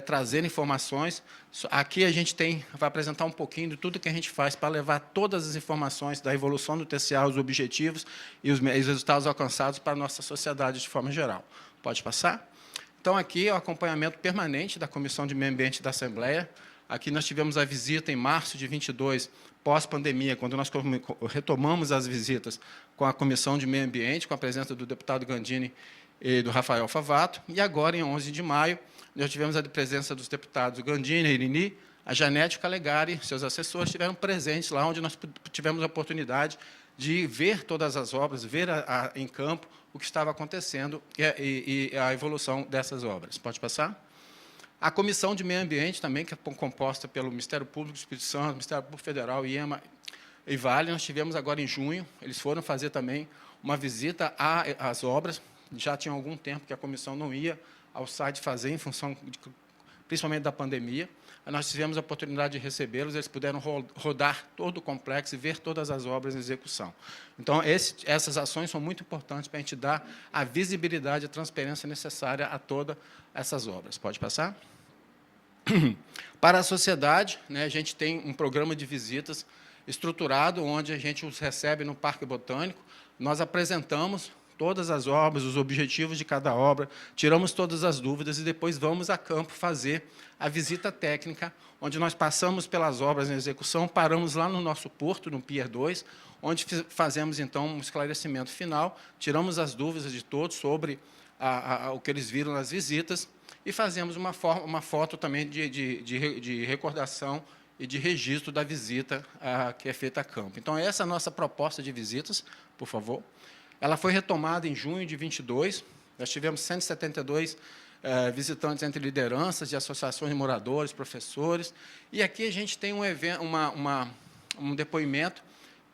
trazer informações. Aqui a gente vai apresentar um pouquinho de tudo que a gente faz para levar todas as informações da evolução do TCA, os objetivos e os resultados alcançados para a nossa sociedade de forma geral. Pode passar? Então, aqui é o acompanhamento permanente da Comissão de Meio Ambiente da Assembleia. Aqui nós tivemos a visita em março de 22, pós-pandemia, quando nós retomamos as visitas com a Comissão de Meio Ambiente, com a presença do deputado Gandini e do Rafael Favato. E agora, em 11 de maio, nós tivemos a presença dos deputados Gandini, Irini, a Janete Calegari, seus assessores, estiveram presentes lá, onde nós tivemos a oportunidade de ver todas as obras, ver em campo o que estava acontecendo e a evolução dessas obras. Pode passar? A Comissão de Meio Ambiente, também, que é composta pelo Ministério Público do Espírito Santo, Ministério Público Federal, IEMA e Vale, nós tivemos agora em junho, eles foram fazer também uma visita às obras. Já tinha algum tempo que a comissão não ia ao site fazer, em função, principalmente, da pandemia. Nós tivemos a oportunidade de recebê-los, eles puderam rodar todo o complexo e ver todas as obras em execução. Então, essas ações são muito importantes para a gente dar a visibilidade e a transparência necessária a todas essas obras. Pode passar? Para a sociedade, né, a gente tem um programa de visitas estruturado, onde a gente os recebe no Parque Botânico, nós apresentamos todas as obras, os objetivos de cada obra, tiramos todas as dúvidas e depois vamos a campo fazer a visita técnica, onde nós passamos pelas obras em execução, paramos lá no nosso porto, no Pier 2, onde fazemos, então, um esclarecimento final, tiramos as dúvidas de todos sobre o que eles viram nas visitas e fazemos uma foto também de recordação e de registro da visita que é feita a campo. Então, essa é a nossa proposta de visitas, por favor. Ela foi retomada em junho de 22, nós tivemos 172 visitantes entre lideranças de associações de moradores, professores, e aqui a gente tem um depoimento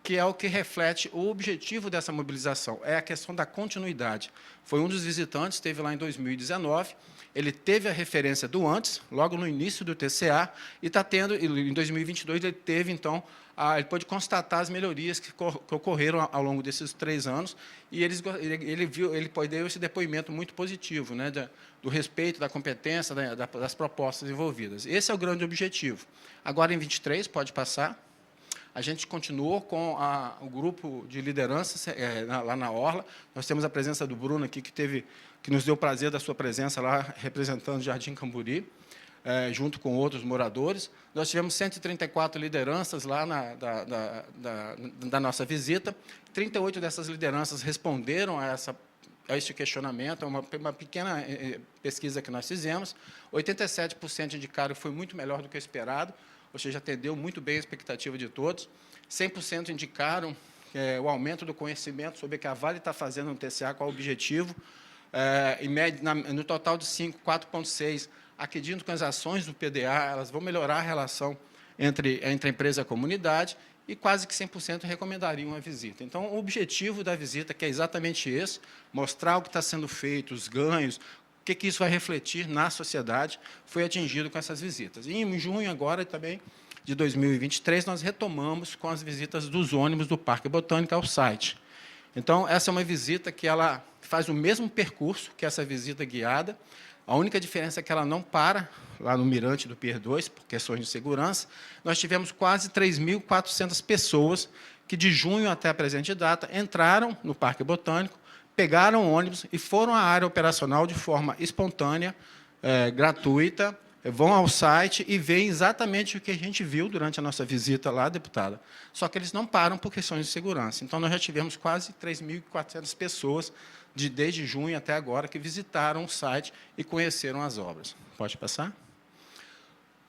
que é o que reflete o objetivo dessa mobilização, é a questão da continuidade. Foi um dos visitantes, esteve lá em 2019, ele teve a referência do antes, logo no início do TCA, e está tendo, em 2022, ele teve, então, ele pôde constatar as melhorias que ocorreram ao longo desses 3 anos, e ele deu esse depoimento muito positivo, né, do respeito, da competência, das propostas envolvidas. Esse é o grande objetivo. Agora, em 23, pode passar, a gente continuou com o grupo de lideranças lá na Orla. Nós temos a presença do Bruno aqui, que nos deu o prazer da sua presença lá, representando o Jardim Camburi, junto com outros moradores. Nós tivemos 134 lideranças lá da nossa visita. 38 dessas lideranças responderam a este questionamento, uma pequena pesquisa que nós fizemos. 87% indicaram que foi muito melhor do que o esperado, ou seja, atendeu muito bem a expectativa de todos. 100% indicaram o aumento do conhecimento sobre o que a Vale está fazendo no TCA, qual o objetivo. No total de 5, 4,6%, acredito que as ações do PDA elas vão melhorar a relação entre a empresa e a comunidade, e quase que 100% recomendariam a visita. Então, o objetivo da visita, que é exatamente esse, mostrar o que está sendo feito, os ganhos, o que isso vai refletir na sociedade, foi atingido com essas visitas. E, em junho, agora, também, de 2023, nós retomamos com as visitas dos ônibus do Parque Botânico ao site. Então, essa é uma visita que ela faz o mesmo percurso que essa visita guiada. A única diferença é que ela não para lá no Mirante do Pier 2, por questões de segurança. Nós tivemos quase 3.400 pessoas que, de junho até a presente data, entraram no Parque Botânico, pegaram o ônibus e foram à área operacional de forma espontânea, gratuita, vão ao site e veem exatamente o que a gente viu durante a nossa visita lá, deputada. Só que eles não param por questões de segurança. Então, nós já tivemos quase 3.400 pessoas, desde junho até agora, que visitaram o site e conheceram as obras. Pode passar?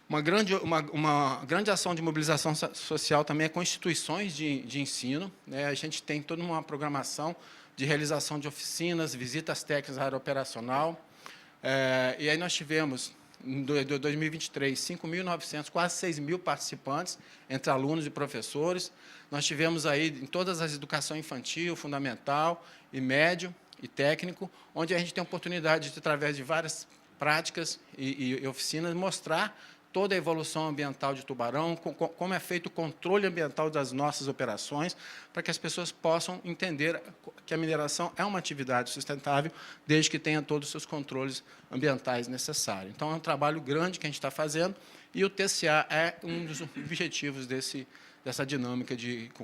Uma grande ação de mobilização social também é com instituições de ensino. Né? A gente tem toda uma programação de realização de oficinas, visitas técnicas à área operacional. E aí nós tivemos, em 2023, 5.900, quase 6.000 participantes, entre alunos e professores. Nós tivemos aí em todas as educação infantil, fundamental e médio e técnico, onde a gente tem a oportunidade de, através de várias práticas e oficinas, mostrar toda a evolução ambiental de Tubarão, como é feito o controle ambiental das nossas operações, para que as pessoas possam entender que a mineração é uma atividade sustentável, desde que tenha todos os seus controles ambientais necessários. Então, é um trabalho grande que a gente está fazendo, e o TCA é um dos objetivos dessa dinâmica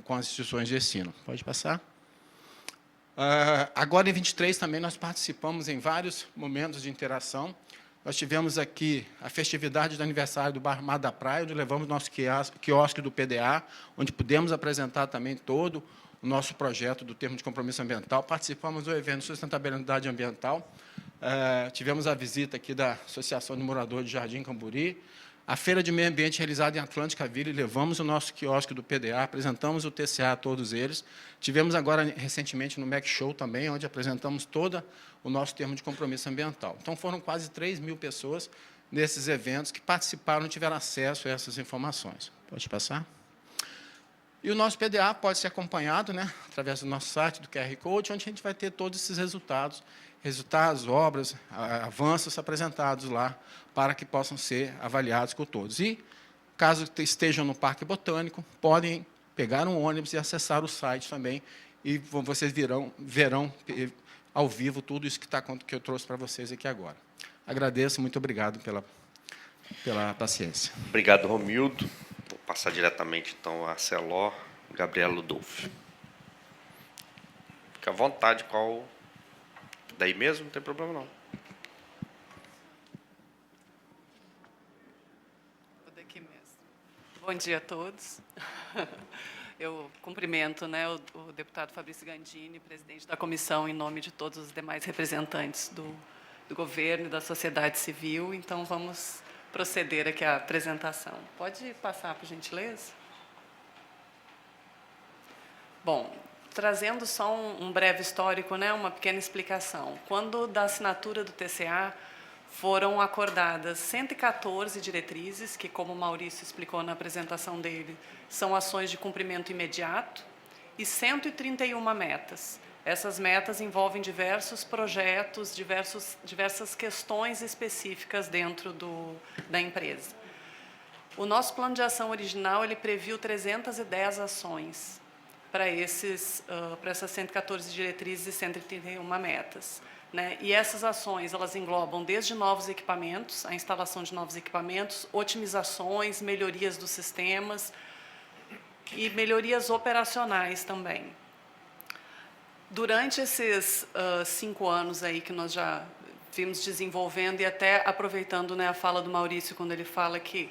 com as instituições de ensino. Pode passar? Agora, em 23, também nós participamos em vários momentos de interação. Nós tivemos aqui a festividade do aniversário do Bar Mar da Praia, onde levamos nosso quiosque do PDA, onde pudemos apresentar também todo o nosso projeto do termo de compromisso ambiental. Participamos do evento Sustentabilidade Ambiental. Tivemos a visita aqui da Associação de Moradores de Jardim Camburi. A Feira de Meio Ambiente realizada em Atlântica Vila, e levamos o nosso quiosque do PDA, apresentamos o TCA a todos eles. Tivemos agora, recentemente, no Mac Show também, onde apresentamos todo o nosso termo de compromisso ambiental. Então, foram quase 3.000 pessoas nesses eventos que participaram e tiveram acesso a essas informações. Pode passar? E o nosso PDA pode ser acompanhado, né, através do nosso site, do QR Code, onde a gente vai ter todos esses resultados, obras, avanços apresentados lá, para que possam ser avaliados por todos. E, caso estejam no Parque Botânico, podem pegar um ônibus e acessar o site também, e vocês verão ao vivo tudo isso que eu trouxe para vocês aqui agora. Agradeço, muito obrigado pela paciência. Obrigado, Romildo. Vou passar diretamente, então, a Celó, Gabriela Ludolfi. Fica à vontade, qual... Daí mesmo, não tem problema, não. Vou daqui mesmo. Bom dia a todos. Eu cumprimento, né, o deputado Fabrício Gandini, presidente da comissão, em nome de todos os demais representantes do governo e da sociedade civil. Então, vamos proceder aqui à apresentação. Pode passar, por gentileza? Bom, trazendo só um breve histórico, né, uma pequena explicação. Quando da assinatura do TCA, foram acordadas 114 diretrizes, que, como o Maurício explicou na apresentação dele, são ações de cumprimento imediato, e 131 metas. Essas metas envolvem diversos projetos, diversas questões específicas dentro da empresa. O nosso plano de ação original ele previu 310 ações para essas 114 diretrizes e 131 metas. Né? E essas ações elas englobam desde novos equipamentos, a instalação de novos equipamentos, otimizações, melhorias dos sistemas e melhorias operacionais também. Durante esses 5 anos aí que nós já vimos desenvolvendo, e até aproveitando, né, a fala do Maurício, quando ele fala que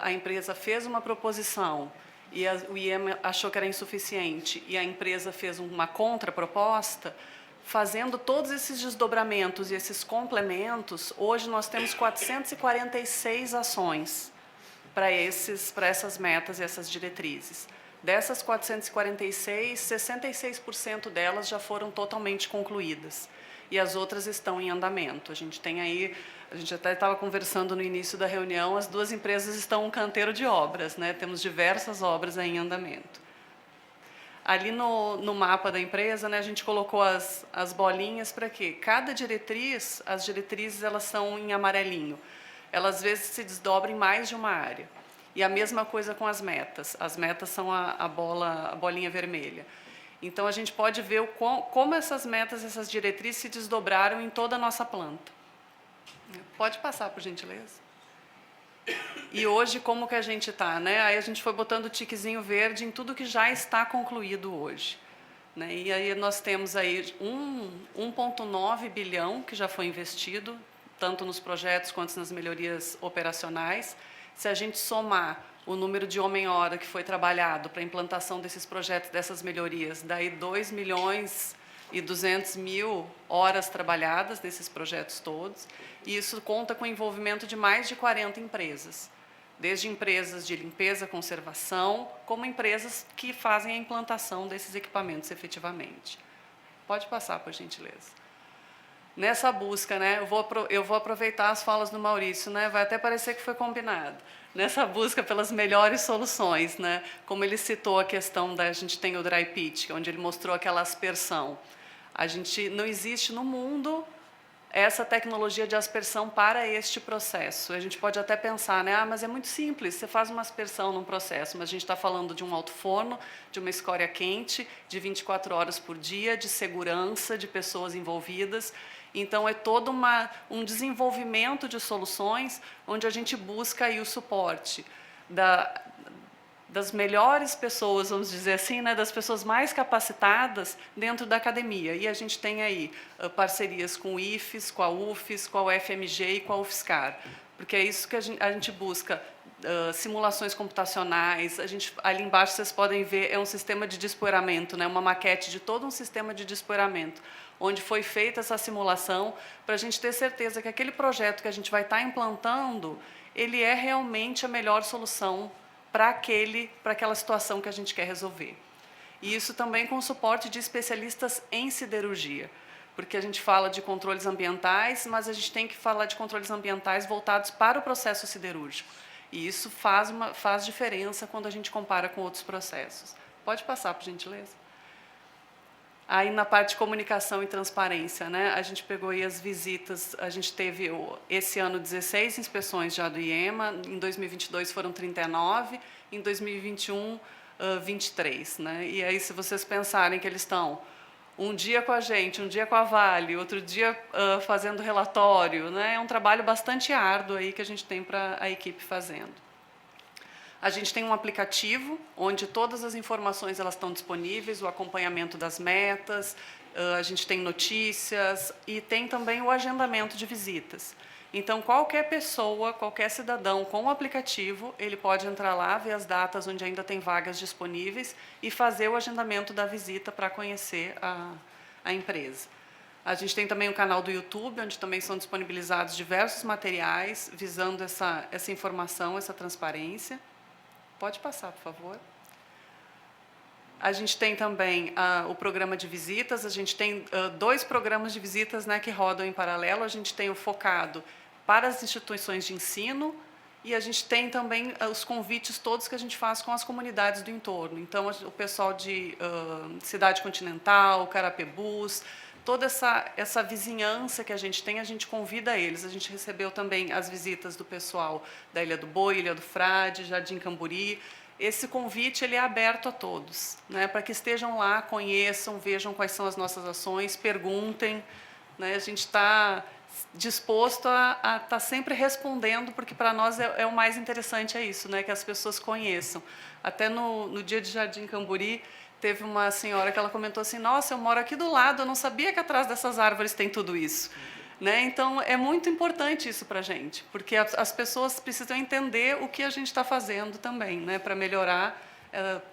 a empresa fez uma proposição e o IEM achou que era insuficiente, e a empresa fez uma contraproposta, fazendo todos esses desdobramentos e esses complementos, hoje nós temos 446 ações para essas metas e essas diretrizes. Dessas 446, 66% delas já foram totalmente concluídas, e as outras estão em andamento. A gente tem aí, a gente até estava conversando no início da reunião, as duas empresas estão um canteiro de obras, né? Temos diversas obras aí em andamento. Ali no mapa da empresa, né, a gente colocou as bolinhas para quê? Cada diretriz, as diretrizes elas são em amarelinho. Elas às vezes se desdobram em mais de uma área. E a mesma coisa com as metas. As metas são a bolinha vermelha. Então, a gente pode ver como essas metas, essas diretrizes se desdobraram em toda a nossa planta. Pode passar, por gentileza. E hoje, como que a gente está? Né? Aí a gente foi botando o tiquezinho verde em tudo que já está concluído hoje. Né? E aí nós temos aí 1,9 bilhão que já foi investido, tanto nos projetos quanto nas melhorias operacionais. Se a gente somar o número de homem-hora que foi trabalhado para a implantação desses projetos, dessas melhorias, daí 2.200.000 horas trabalhadas nesses projetos todos, e isso conta com o envolvimento de mais de 40 empresas, desde empresas de limpeza, conservação, como empresas que fazem a implantação desses equipamentos efetivamente. Pode passar, por gentileza. Nessa busca, né, eu vou aproveitar as falas do Maurício, né, vai até parecer que foi combinado. Nessa busca pelas melhores soluções, né, como ele citou a questão a gente tem o dry pitch, onde ele mostrou aquela aspersão. Não existe no mundo essa tecnologia de aspersão para este processo. A gente pode até pensar, né, mas é muito simples, você faz uma aspersão num processo, mas a gente está falando de um alto forno, de uma escória quente, de 24 horas por dia, de segurança, de pessoas envolvidas. Então, é todo um desenvolvimento de soluções onde a gente busca aí o suporte das melhores pessoas, vamos dizer assim, né, das pessoas mais capacitadas dentro da academia. E a gente tem aí parcerias com o IFES, com a UFES, com a UFMG e com a UFSCar, porque é isso que a gente busca, simulações computacionais. Ali embaixo vocês podem ver, é um sistema de despoeiramento, né, uma maquete de todo um sistema de despoeiramento, onde foi feita essa simulação para a gente ter certeza que aquele projeto que a gente vai estar implantando, ele é realmente a melhor solução para aquela situação que a gente quer resolver. E isso também com o suporte de especialistas em siderurgia, porque a gente fala de controles ambientais, mas a gente tem que falar de controles ambientais voltados para o processo siderúrgico. E isso faz diferença quando a gente compara com outros processos. Pode passar, por gentileza. Aí, na parte de comunicação e transparência, né, a gente pegou aí as visitas, a gente teve, esse ano, 16 inspeções já do IEMA, em 2022 foram 39, em 2021, 23. Né? E aí, se vocês pensarem que eles estão um dia com a gente, um dia com a Vale, outro dia fazendo relatório, né, é um trabalho bastante árduo aí que a gente tem para a equipe fazendo. A gente tem um aplicativo onde todas as informações elas estão disponíveis, o acompanhamento das metas, a gente tem notícias e tem também o agendamento de visitas. Então, qualquer pessoa, qualquer cidadão com o aplicativo, ele pode entrar lá, ver as datas onde ainda tem vagas disponíveis e fazer o agendamento da visita para conhecer a empresa. A gente tem também um canal do YouTube, onde também são disponibilizados diversos materiais visando essa informação, essa transparência. Pode passar, por favor. A gente tem também o programa de visitas. A gente tem 2 programas de visitas, né, que rodam em paralelo. A gente tem o focado para as instituições de ensino e a gente tem também os convites todos que a gente faz com as comunidades do entorno. Então, o pessoal de Cidade Continental, Carapebus, toda essa vizinhança que a gente convida eles. A gente recebeu também as visitas do pessoal da Ilha do Boi, Ilha do Frade, Jardim Camburi. Esse convite ele é aberto a todos, né, para que estejam lá, conheçam, vejam quais são as nossas ações, perguntem. Né, a gente está disposto a estar sempre respondendo, porque para nós é o mais interessante, é isso, né, que as pessoas conheçam. Até no dia de Jardim Camburi, teve uma senhora que ela comentou assim, nossa, eu moro aqui do lado, eu não sabia que atrás dessas árvores tem tudo isso. Né? Então, é muito importante isso para a gente, porque as pessoas precisam entender o que a gente está fazendo também, né, para melhorar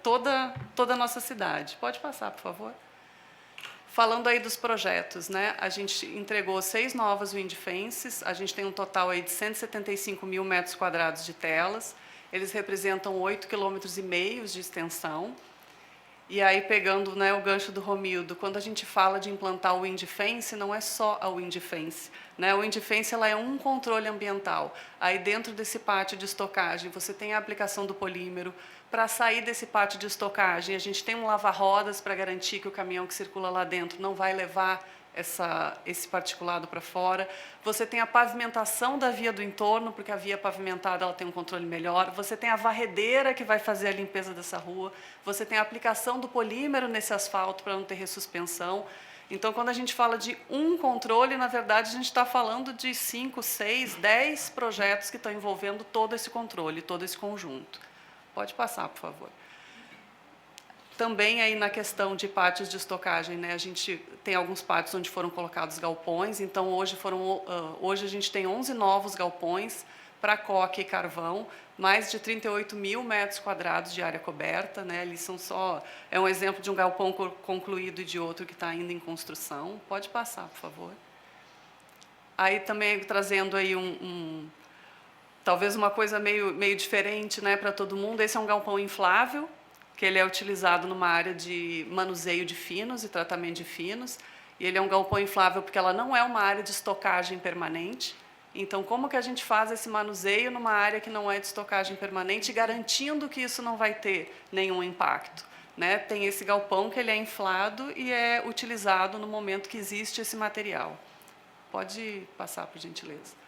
toda a nossa cidade. Pode passar, por favor. Falando aí dos projetos, né, a gente entregou 6 novas wind fences, a gente tem um total aí de 175.000 metros quadrados de telas, eles representam 8,5 km de extensão. E aí, pegando, né, o gancho do Romildo, quando a gente fala de implantar o wind fence, não é só a wind fence. Né? A wind fence ela é um controle ambiental. Aí, dentro desse pátio de estocagem, você tem a aplicação do polímero. Para sair desse pátio de estocagem, a gente tem um lava-rodas para garantir que o caminhão que circula lá dentro não vai levar esse particulado para fora. Você tem a pavimentação da via do entorno, porque a via pavimentada ela tem um controle melhor. Você tem a varredeira que vai fazer a limpeza dessa rua. Você tem a aplicação do polímero nesse asfalto para não ter ressuspensão. Então, quando a gente fala de um controle, na verdade, a gente está falando de 5, 6, 10 projetos que estão envolvendo todo esse controle, todo esse conjunto. Pode passar, por favor. Também aí na questão de pátios de estocagem, né, a gente tem alguns pátios onde foram colocados galpões, então hoje a gente tem 11 novos galpões para coque e carvão, mais de 38 mil metros quadrados de área coberta, né, ali é um exemplo de um galpão concluído e de outro que está ainda em construção. Pode passar, por favor. Aí também trazendo aí talvez uma coisa meio diferente, né, para todo mundo, esse é um galpão inflável, que ele é utilizado numa área de manuseio de finos e tratamento de finos, e ele é um galpão inflável porque ela não é uma área de estocagem permanente. Então, como que a gente faz esse manuseio numa área que não é de estocagem permanente, garantindo que isso não vai ter nenhum impacto, né? Tem esse galpão que ele é inflado e é utilizado no momento que existe esse material. Pode passar, por gentileza.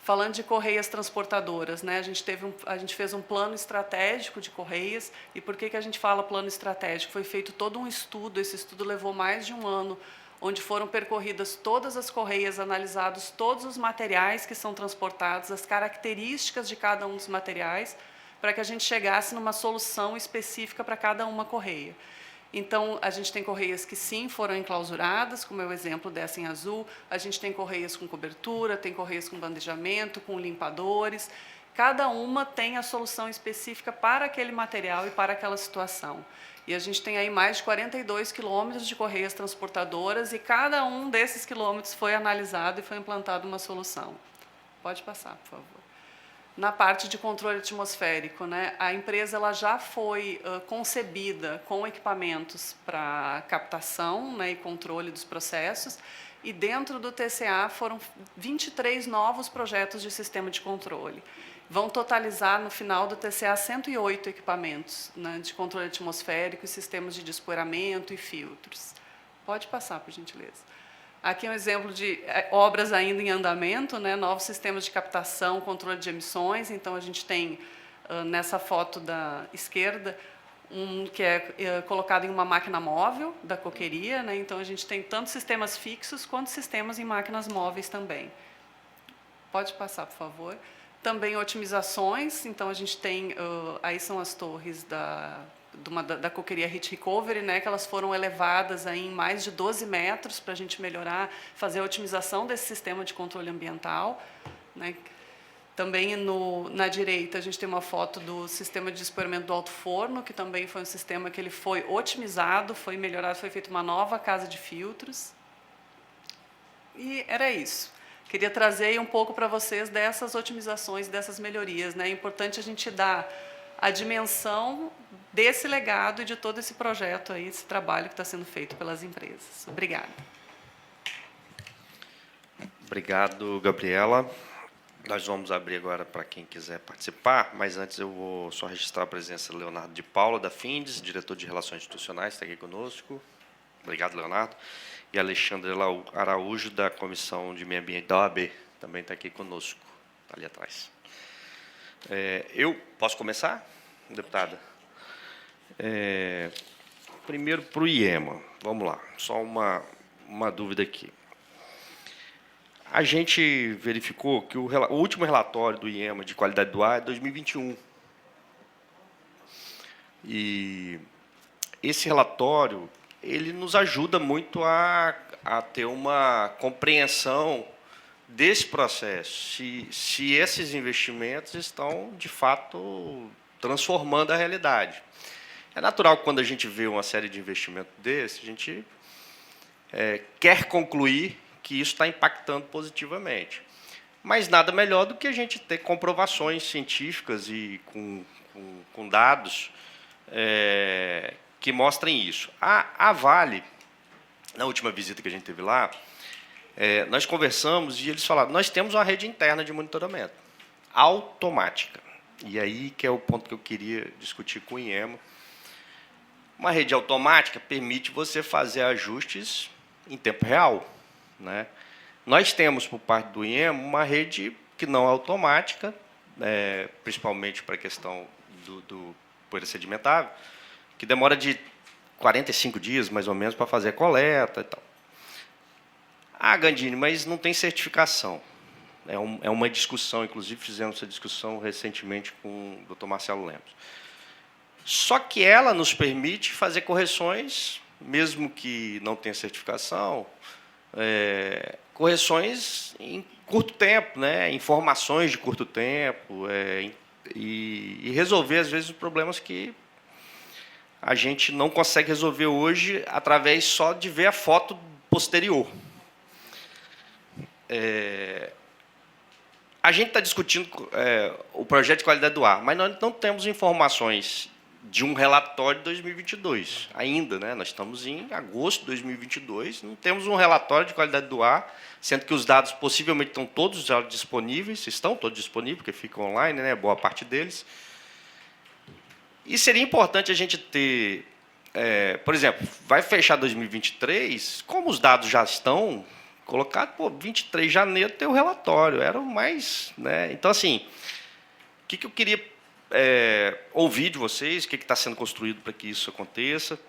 Falando de correias transportadoras, né? A gente fez um plano estratégico de correias. E por que a gente fala plano estratégico? Foi feito todo um estudo, esse estudo levou mais de um ano, onde foram percorridas todas as correias, analisados todos os materiais que são transportados, as características de cada um dos materiais, para que a gente chegasse numa solução específica para cada uma correia. Então, a gente tem correias que, sim, foram enclausuradas, como é o exemplo dessa em azul. A gente tem correias com cobertura, tem correias com bandejamento, com limpadores. Cada uma tem a solução específica para aquele material e para aquela situação. E a gente tem aí mais de 42 quilômetros de correias transportadoras e cada um desses quilômetros foi analisado e foi implantada uma solução. Pode passar, por favor. Na parte de controle atmosférico, né, a empresa ela já foi concebida com equipamentos para captação, né, e controle dos processos, e dentro do TCA foram 23 novos projetos de sistema de controle. Vão totalizar, no final do TCA, 108 equipamentos, né, de controle atmosférico e sistemas de despoeiramento e filtros. Pode passar, por gentileza. Aqui é um exemplo de obras ainda em andamento, né, novos sistemas de captação, controle de emissões. Então, a gente tem, nessa foto da esquerda, que é colocado em uma máquina móvel da coqueria, né? Então, a gente tem tanto sistemas fixos quanto sistemas em máquinas móveis também. Pode passar, por favor. Também otimizações. Então, a gente tem, aí são as torres da coqueria Heat Recovery, né, que elas foram elevadas aí em mais de 12 metros para a gente melhorar, fazer a otimização desse sistema de controle ambiental, né. Também na direita a gente tem uma foto do sistema de despoeiramento do alto forno, que também foi um sistema que ele foi otimizado, foi melhorado, foi feita uma nova casa de filtros. E era isso. Queria trazer um pouco para vocês dessas otimizações, dessas melhorias, né. É importante a gente dar a dimensão desse legado e de todo esse projeto aí, esse trabalho que está sendo feito pelas empresas. Obrigada. Obrigado, Gabriela. Nós vamos abrir agora para quem quiser participar, mas antes eu vou só registrar a presença do Leonardo de Paula, da FINDES, diretor de Relações Institucionais, está aqui conosco. Obrigado, Leonardo. E Alexandre Araújo, da Comissão de Meio Ambiente da OAB, também está aqui conosco, está ali atrás. Eu posso começar, deputada? Primeiro para o IEMA. Vamos lá, só uma dúvida aqui. A gente verificou que o último relatório do IEMA de qualidade do ar é 2021. E esse relatório ele nos ajuda muito a ter uma compreensão desse processo, se esses investimentos estão, de fato, transformando a realidade. É natural que, quando a gente vê uma série de investimentos desse, a gente quer concluir que isso está impactando positivamente. Mas nada melhor do que a gente ter comprovações científicas e com dados que mostrem isso. A Vale, na última visita que a gente teve lá, nós conversamos e eles falaram, nós temos uma rede interna de monitoramento, automática. E aí que é o ponto que eu queria discutir com o IEMA. Uma rede automática permite você fazer ajustes em tempo real. né? Nós temos, por parte do IEMA, uma rede que não é automática, principalmente para a questão do poeira sedimentável, que demora de 45 dias, mais ou menos, para fazer a coleta e tal. Ah, Gandini, mas não tem certificação. É uma discussão, inclusive fizemos essa discussão recentemente com o Dr. Marcelo Lemos. Só que ela nos permite fazer correções, mesmo que não tenha certificação, correções em curto tempo, né? Informações de curto tempo, e resolver, às vezes, os problemas que a gente não consegue resolver hoje através só de ver a foto posterior. A gente está discutindo o projeto de qualidade do ar, mas nós não temos informações de um relatório de 2022 ainda, né? Nós estamos em agosto de 2022, não temos um relatório de qualidade do ar, sendo que os dados possivelmente estão todos já disponíveis, porque ficam online, né? Boa parte deles. E seria importante a gente ter, por exemplo, vai fechar 2023, como os dados já estão colocados, 23 de janeiro tem o relatório, era o mais, né? Então, assim, o que eu queria ouvir de vocês, o que está sendo construído para que isso aconteça,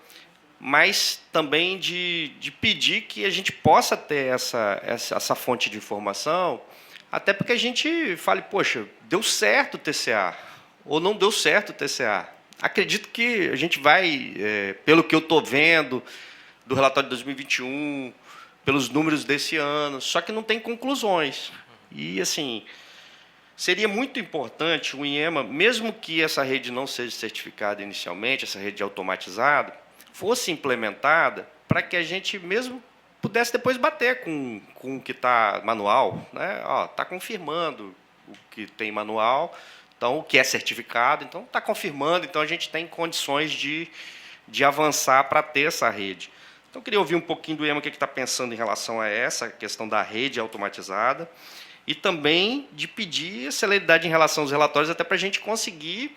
mas também de pedir que a gente possa ter essa fonte de informação, até porque a gente fale, poxa, deu certo o TCA, ou não deu certo o TCA. Acredito que a gente vai, pelo que eu estou vendo, do relatório de 2021, pelos números desse ano, só que não tem conclusões. E, assim, seria muito importante o IEMA, mesmo que essa rede não seja certificada inicialmente, essa rede automatizada, fosse implementada para que a gente mesmo pudesse depois bater com o que está manual, né? Está confirmando o que tem manual, então o que é certificado, então está confirmando, então a gente tem condições de avançar para ter essa rede. Então, eu queria ouvir um pouquinho do IEMA o que está pensando em relação a essa questão da rede automatizada e também de pedir celeridade em relação aos relatórios, até para a gente conseguir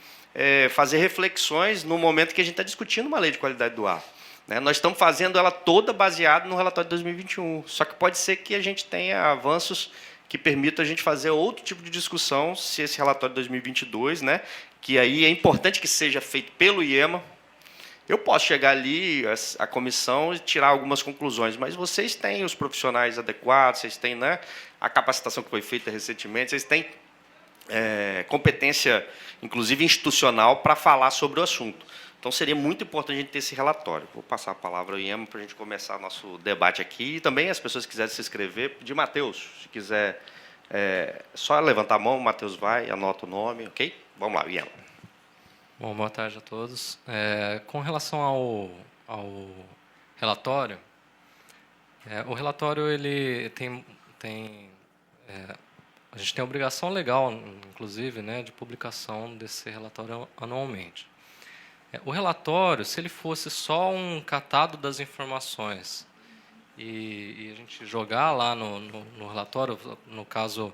fazer reflexões no momento que a gente está discutindo uma lei de qualidade do ar. Né? Nós estamos fazendo ela toda baseada no relatório de 2021, só que pode ser que a gente tenha avanços que permitam a gente fazer outro tipo de discussão, se esse relatório de 2022, né, que aí é importante que seja feito pelo IEMA. Eu posso chegar ali, a comissão, e tirar algumas conclusões, mas vocês têm os profissionais adequados, vocês têm, né, a capacitação que foi feita recentemente, vocês têm competência, inclusive institucional, para falar sobre o assunto. Então, seria muito importante a gente ter esse relatório. Vou passar a palavra ao IEMA para a gente começar nosso debate aqui. E também, as pessoas que quiserem se inscrever, de Matheus, se quiser, só levantar a mão, o Matheus vai, anota o nome, ok? Vamos lá, IEMA. Bom, boa tarde a todos. Com relação ao relatório, o relatório ele a gente tem a obrigação legal, inclusive, né, de publicação desse relatório anualmente. O relatório, se ele fosse só um catado das informações e a gente jogar lá no relatório, no caso,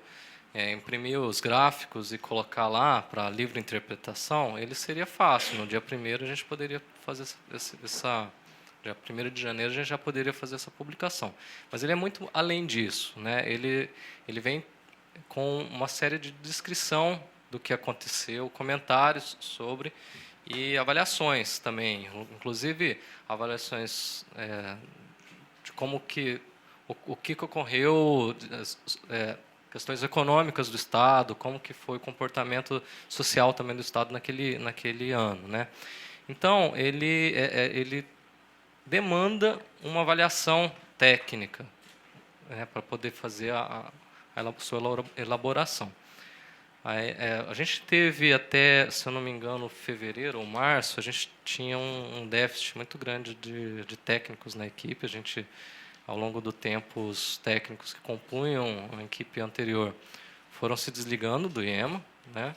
imprimir os gráficos e colocar lá para livre interpretação, ele seria fácil. No dia 1º a gente poderia fazer dia 1º de janeiro a gente já poderia fazer essa publicação. Mas ele é muito além disso, né? Ele vem com uma série de descrição do que aconteceu, comentários sobre e avaliações também, inclusive avaliações de como o que ocorreu, questões econômicas do Estado, como que foi o comportamento social também do Estado naquele ano, né? Então ele demanda uma avaliação técnica, né, para poder fazer a sua elaboração. A gente teve até, se eu não me engano, fevereiro ou março, a gente tinha um déficit muito grande de técnicos na equipe. A gente, ao longo do tempo, os técnicos que compunham a equipe anterior foram se desligando do IEMA, né?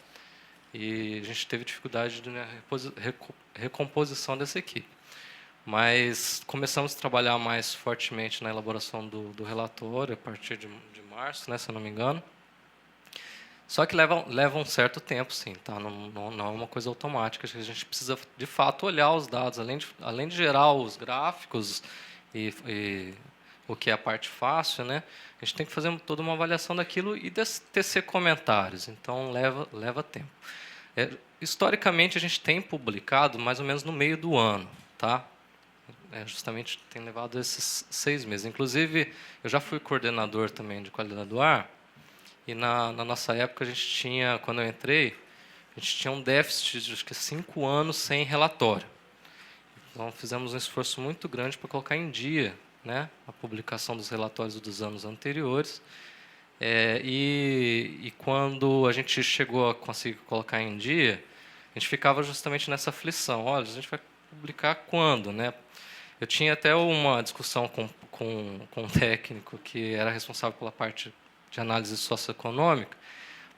E a gente teve dificuldade de recomposição dessa equipe. Mas começamos a trabalhar mais fortemente na elaboração do relatório a partir de março, né, se eu não me engano. Só que leva um certo tempo, sim, tá? Não é uma coisa automática. A gente precisa, de fato, olhar os dados, além de gerar os gráficos e o que é a parte fácil, né? A gente tem que fazer toda uma avaliação daquilo e tecer comentários. Então, leva tempo. Historicamente, a gente tem publicado mais ou menos no meio do ano, tá? Justamente tem levado esses 6 meses. Inclusive, eu já fui coordenador também de qualidade do ar, e na nossa época, a gente tinha, quando eu entrei, a gente tinha um déficit de acho que 5 anos sem relatório. Então, fizemos um esforço muito grande para colocar em dia, né, a publicação dos relatórios dos anos anteriores. E quando a gente chegou a conseguir colocar em dia, a gente ficava justamente nessa aflição. Olha, a gente vai publicar quando, né? Eu tinha até uma discussão com um técnico que era responsável pela parte de análise socioeconômica,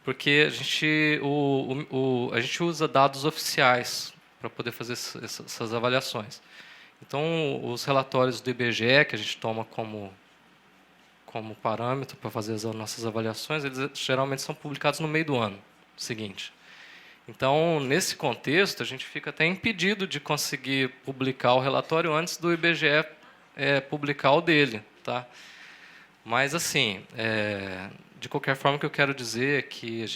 porque a gente usa dados oficiais para poder fazer essas avaliações. Então, os relatórios do IBGE, que a gente toma como parâmetro para fazer as nossas avaliações, eles geralmente são publicados no meio do ano seguinte. Então, nesse contexto, a gente fica até impedido de conseguir publicar o relatório antes do IBGE publicar o dele, tá? Mas, assim, de qualquer forma, o que eu quero dizer é que a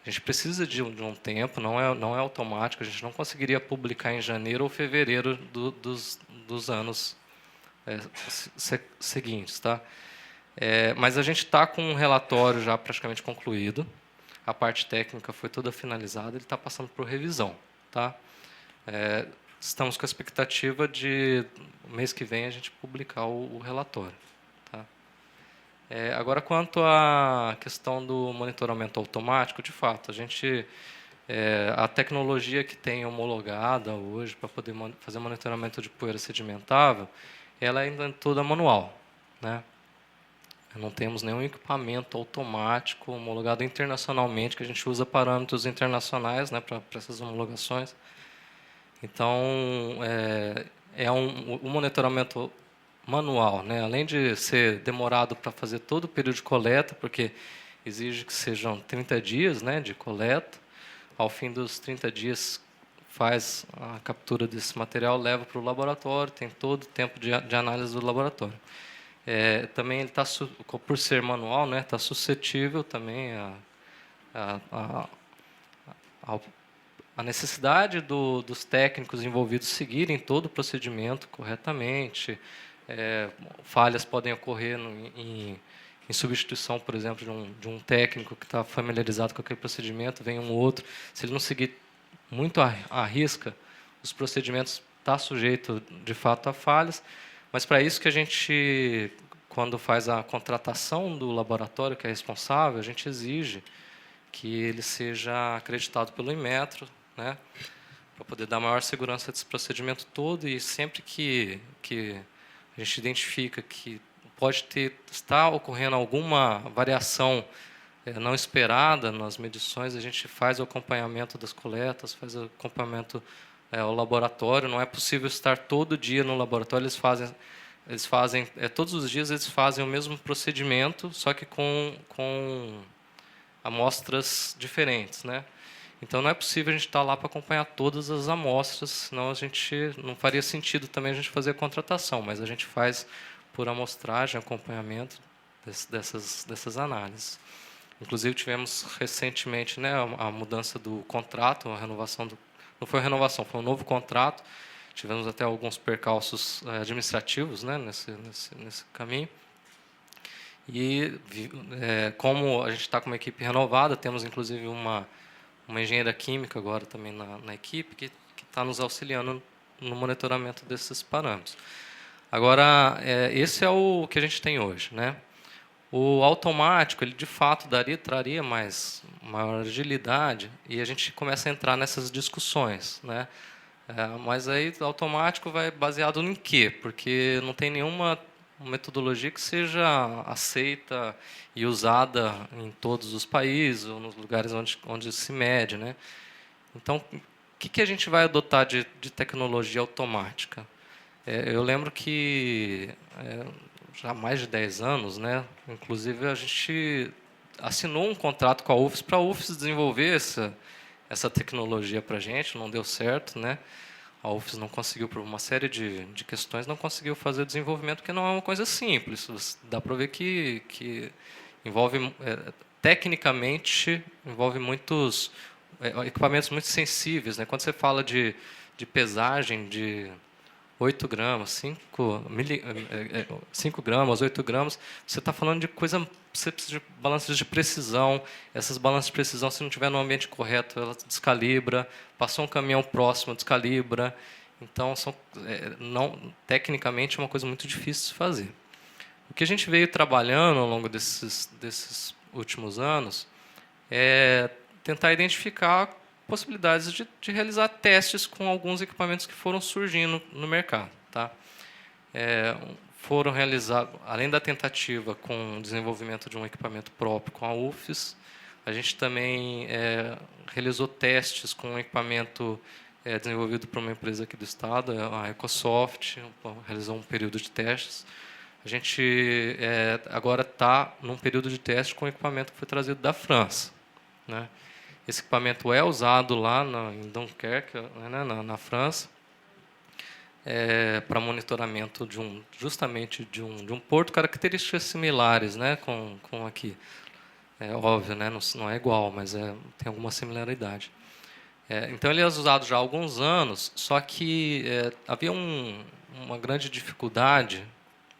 gente precisa de um tempo, não é automático, a gente não conseguiria publicar em janeiro ou fevereiro dos anos seguintes, tá? Mas a gente está com um relatório já praticamente concluído, a parte técnica foi toda finalizada, ele está passando por revisão, tá? Estamos com a expectativa de, mês que vem, a gente publicar o relatório. Tá? Agora, quanto à questão do monitoramento automático, de fato, a tecnologia que tem homologada hoje para poder fazer monitoramento de poeira sedimentável, ela ainda é toda manual, né? Não temos nenhum equipamento automático homologado internacionalmente, que a gente usa parâmetros internacionais, né, para essas homologações. Então, um monitoramento manual, né? Além de ser demorado para fazer todo o período de coleta, porque exige que sejam 30 dias, né, de coleta. Ao fim dos 30 dias, faz a captura desse material, leva para o laboratório, tem todo o tempo de análise do laboratório. Também ele está, por ser manual, né, está suscetível também a necessidade dos técnicos envolvidos seguirem todo o procedimento corretamente. Falhas podem ocorrer em substituição, por exemplo, de um técnico que está familiarizado com aquele procedimento, vem um outro. Se ele não seguir muito à risca, os procedimentos estão sujeitos, de fato, a falhas. Mas, para isso que a gente, quando faz a contratação do laboratório que é responsável, a gente exige que ele seja acreditado pelo Inmetro, né, para poder dar maior segurança desse procedimento todo, e sempre que a gente identifica que pode estar ocorrendo alguma variação não esperada nas medições, a gente faz o acompanhamento das coletas, faz o acompanhamento ao laboratório. Não é possível estar todo dia no laboratório, eles fazem todos os dias eles fazem o mesmo procedimento, só que com amostras diferentes, né? Então, não é possível a gente estar lá para acompanhar todas as amostras, senão não faria sentido também a gente fazer a contratação, mas a gente faz por amostragem, acompanhamento dessas análises. Inclusive, tivemos recentemente, né, a mudança do contrato, a renovação não foi renovação, foi um novo contrato. Tivemos até alguns percalços administrativos, né, nesse caminho. E, como a gente está com uma equipe renovada, temos, inclusive, uma engenheira química agora também na equipe, que está nos auxiliando no monitoramento desses parâmetros. Agora, esse é o que a gente tem hoje, né? O automático, ele de fato traria maior agilidade, e a gente começa a entrar nessas discussões, né? Mas aí o automático vai baseado em quê? Porque não tem nenhuma metodologia que seja aceita e usada em todos os países ou nos lugares onde se mede, né? Então, o que a gente vai adotar de tecnologia automática? Eu lembro que já há mais de 10 anos, né, inclusive a gente assinou um contrato com a UFES para a UFES desenvolver essa tecnologia para a gente, não deu certo, né? A UFES não conseguiu, por uma série de questões, não conseguiu fazer o desenvolvimento, porque não é uma coisa simples. Dá para ver que envolve, tecnicamente, envolve muitos equipamentos muito sensíveis, né? Quando você fala de pesagem de 8 gramas, 5 gramas, 8 gramas, você está falando de coisa, você precisa de balanças de precisão. Essas balanças de precisão, se não estiver no ambiente correto, ela descalibra. Passou um caminhão próximo, descalibra. Então, tecnicamente, é uma coisa muito difícil de se fazer. O que a gente veio trabalhando ao longo desses últimos anos é tentar identificar possibilidades de realizar testes com alguns equipamentos que foram surgindo no mercado. Tá? Foram realizados, além da tentativa com o desenvolvimento de um equipamento próprio com a UFES, a gente também realizou testes com um equipamento desenvolvido por uma empresa aqui do estado, a Ecosoft, realizou um período de testes. A gente agora está num período de teste com um equipamento que foi trazido da França, né? Esse equipamento é usado lá em Dunkerque, né, na França, para monitoramento justamente de um porto, características similares, né, com aqui. É óbvio, né, não é igual, mas tem alguma similaridade. Então, ele é usado já há alguns anos, só que havia uma grande dificuldade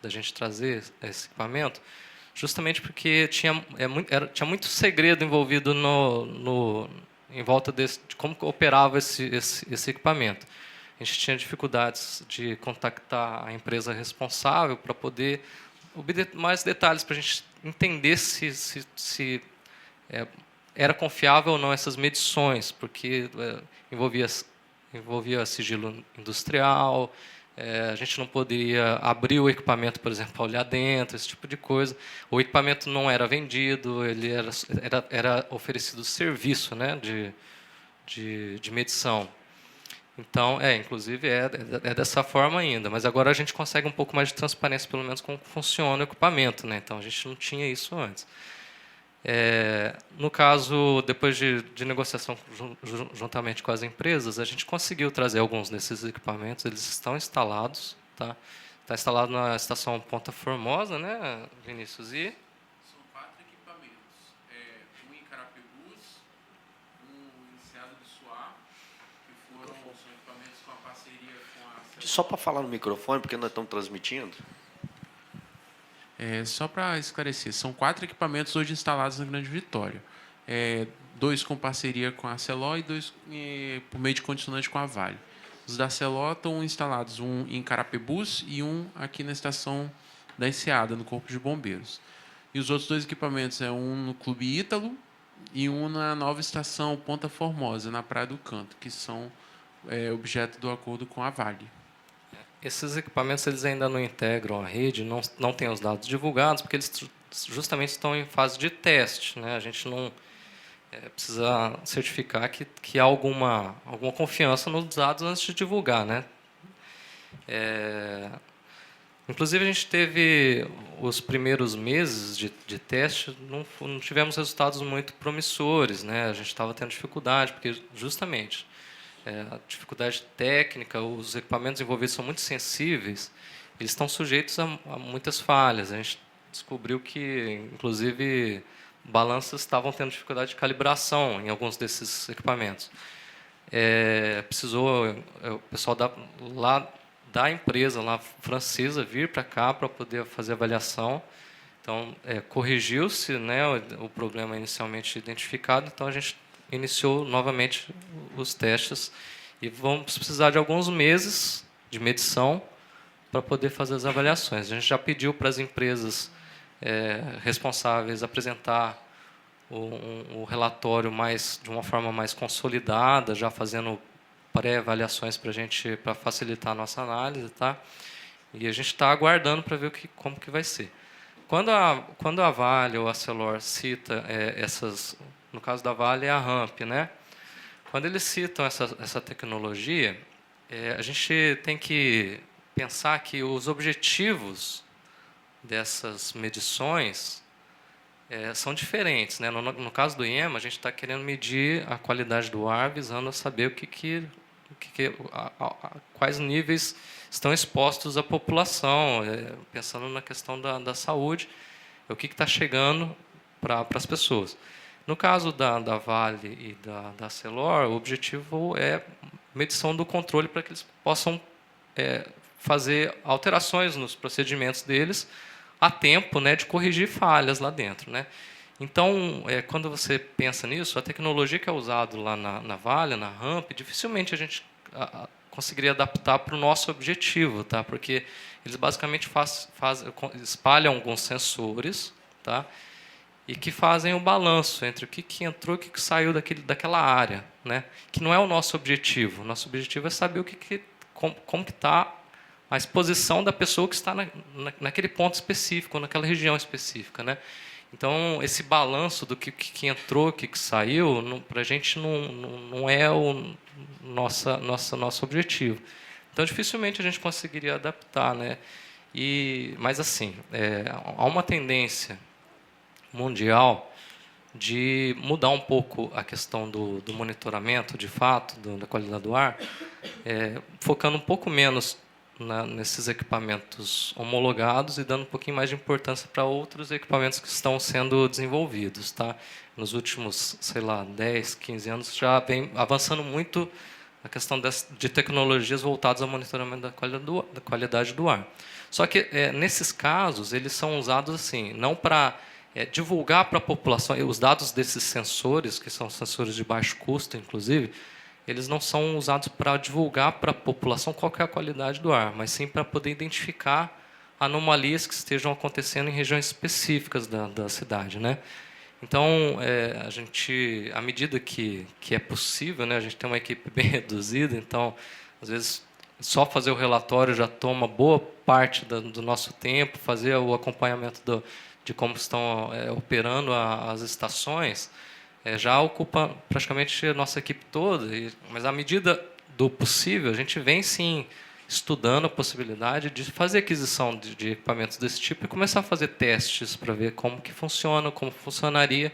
da gente trazer esse equipamento, justamente porque tinha muito segredo envolvido em volta de como operava esse equipamento. A gente tinha dificuldades de contactar a empresa responsável para poder obter mais detalhes, para a gente entender se era confiável ou não essas medições, porque envolvia sigilo industrial. A gente não poderia abrir o equipamento, por exemplo, para olhar dentro, esse tipo de coisa. O equipamento não era vendido, ele era oferecido serviço, né, de medição. Então, inclusive, é dessa forma ainda. Mas agora a gente consegue um pouco mais de transparência, pelo menos, como funciona o equipamento, né? Então, a gente não tinha isso antes. No caso, depois de negociação juntamente com as empresas, a gente conseguiu trazer alguns desses equipamentos. Eles estão instalados, tá? Está instalado na estação Ponta Formosa, né, Vinícius? São 4 equipamentos. Um em Carapebus, um em Enseada do Suá, que são equipamentos com a parceria com a... Só para falar no microfone, porque nós estamos transmitindo. Só para esclarecer, são 4 equipamentos hoje instalados na Grande Vitória. 2 com parceria com a Celó e 2 por meio de condicionante com a Vale. Os da Celó estão instalados um em Carapebus e um aqui na estação da Enseada, no Corpo de Bombeiros. E os outros 2 equipamentos um no Clube Ítalo e um na nova estação Ponta Formosa, na Praia do Canto, que são objeto do acordo com a Vale. Esses equipamentos eles ainda não integram a rede, não têm os dados divulgados, porque eles justamente estão em fase de teste, né? A gente não precisa certificar que há alguma confiança nos dados antes de divulgar, né? Inclusive, a gente teve os primeiros meses de teste, não tivemos resultados muito promissores, né? A gente estava tendo dificuldade, porque justamente... a dificuldade técnica, os equipamentos envolvidos são muito sensíveis, eles estão sujeitos a muitas falhas. A gente descobriu que, inclusive, balanças estavam tendo dificuldade de calibração em alguns desses equipamentos. Precisou o pessoal da empresa lá francesa vir para cá para poder fazer a avaliação. Então, corrigiu-se, né, o problema inicialmente identificado, então a gente iniciou novamente os testes e vamos precisar de alguns meses de medição para poder fazer as avaliações. A gente já pediu para as empresas responsáveis apresentar o relatório de uma forma mais consolidada, já fazendo pré-avaliações para facilitar a nossa análise, tá? E a gente está aguardando para ver como que vai ser. Quando a Vale ou a Celor cita no caso da Vale é a RAMP, né? Quando eles citam essa tecnologia, a gente tem que pensar que os objetivos dessas medições são diferentes, né? No caso do IEMA, a gente está querendo medir a qualidade do ar, visando saber o que quais níveis estão expostos à população, pensando na questão da saúde, o que está chegando para as pessoas. No caso da Vale e da Celor, o objetivo é medição do controle para que eles possam fazer alterações nos procedimentos deles a tempo, né, de corrigir falhas lá dentro, né? Então, quando você pensa nisso, a tecnologia que é usada lá na Vale, na Ramp, dificilmente a gente conseguiria adaptar para o nosso objetivo, tá? Porque eles basicamente espalham alguns sensores, tá? E que fazem o balanço entre o que entrou e o que saiu daquela área, né? Que não é o nosso objetivo. O nosso objetivo é saber como que está a exposição da pessoa que está naquele ponto específico, naquela região específica, né? Então, esse balanço do que entrou, o que saiu, para a gente não é o nosso objetivo. Então, dificilmente a gente conseguiria adaptar, né? Mas, assim, há uma tendência mundial de mudar um pouco a questão do monitoramento, de fato, da qualidade do ar, focando um pouco menos nesses equipamentos homologados e dando um pouquinho mais de importância para outros equipamentos que estão sendo desenvolvidos, tá? Nos últimos, sei lá, 10, 15 anos, já vem avançando muito a questão de tecnologias voltadas ao monitoramento da qualidade do ar. Só que, nesses casos, eles são usados assim, não para divulgar para a população, os dados desses sensores, que são sensores de baixo custo, inclusive, eles não são usados para divulgar para a população qual que é a qualidade do ar, mas sim para poder identificar anomalias que estejam acontecendo em regiões específicas da cidade, né? Então, a gente, à medida que é possível, né, a gente tem uma equipe bem reduzida, então, às vezes, só fazer o relatório já toma boa parte do nosso tempo, fazer o acompanhamento de como estão operando as estações, já ocupa praticamente a nossa equipe toda, mas à medida do possível, a gente vem, sim, estudando a possibilidade de fazer aquisição de equipamentos desse tipo e começar a fazer testes para ver como que funciona, como funcionaria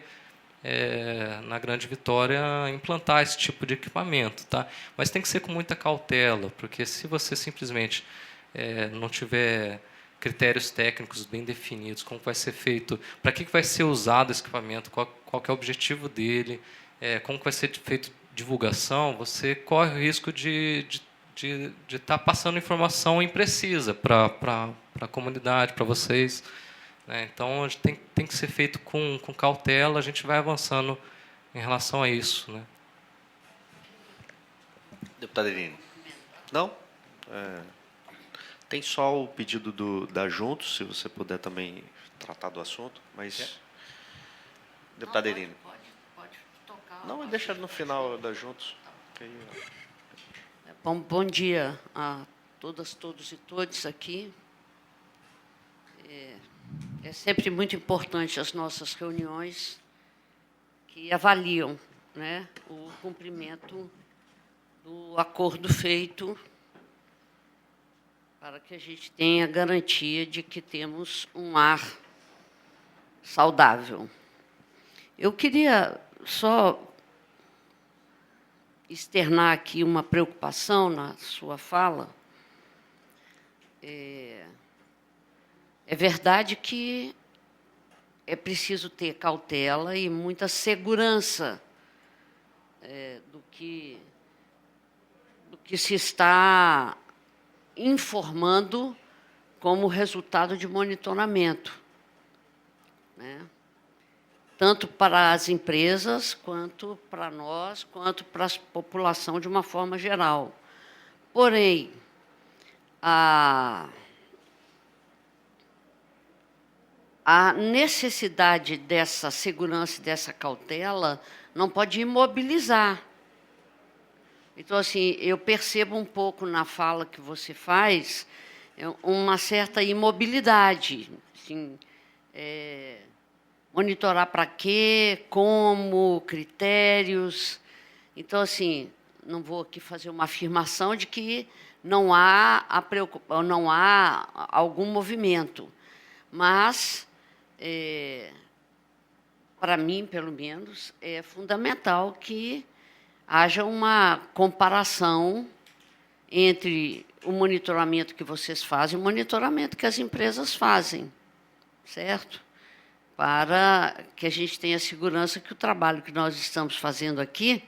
na Grande Vitória implantar esse tipo de equipamento, tá? Mas tem que ser com muita cautela, porque se você simplesmente não tiver critérios técnicos bem definidos, como vai ser feito, para que vai ser usado esse equipamento, qual que é o objetivo dele, como vai ser feito divulgação, você corre o risco de estar passando informação imprecisa para a comunidade, para vocês, né? Então, a gente tem que ser feito com cautela, a gente vai avançando em relação a isso, né? Deputada Irine. Não? Tem só o pedido da Juntos, se você puder também tratar do assunto, mas... Deputada Irine. Pode tocar. Não, deixa no final da Juntos. Bom dia a todas, todos e todos aqui. É sempre muito importante as nossas reuniões que avaliam, né, o cumprimento do acordo feito para que a gente tenha garantia de que temos um ar saudável. Eu queria só externar aqui uma preocupação na sua fala. É verdade que é preciso ter cautela e muita segurança do que se está informando como resultado de monitoramento, né? Tanto para as empresas, quanto para nós, quanto para a população de uma forma geral. Porém, a necessidade dessa segurança e dessa cautela não pode imobilizar. Então, assim, eu percebo um pouco na fala que você faz uma certa imobilidade. Assim, monitorar para quê, como, critérios. Então, assim, não vou aqui fazer uma afirmação de que não há algum movimento, mas, para mim, pelo menos, é fundamental que haja uma comparação entre o monitoramento que vocês fazem e o monitoramento que as empresas fazem, certo? Para que a gente tenha segurança que o trabalho que nós estamos fazendo aqui,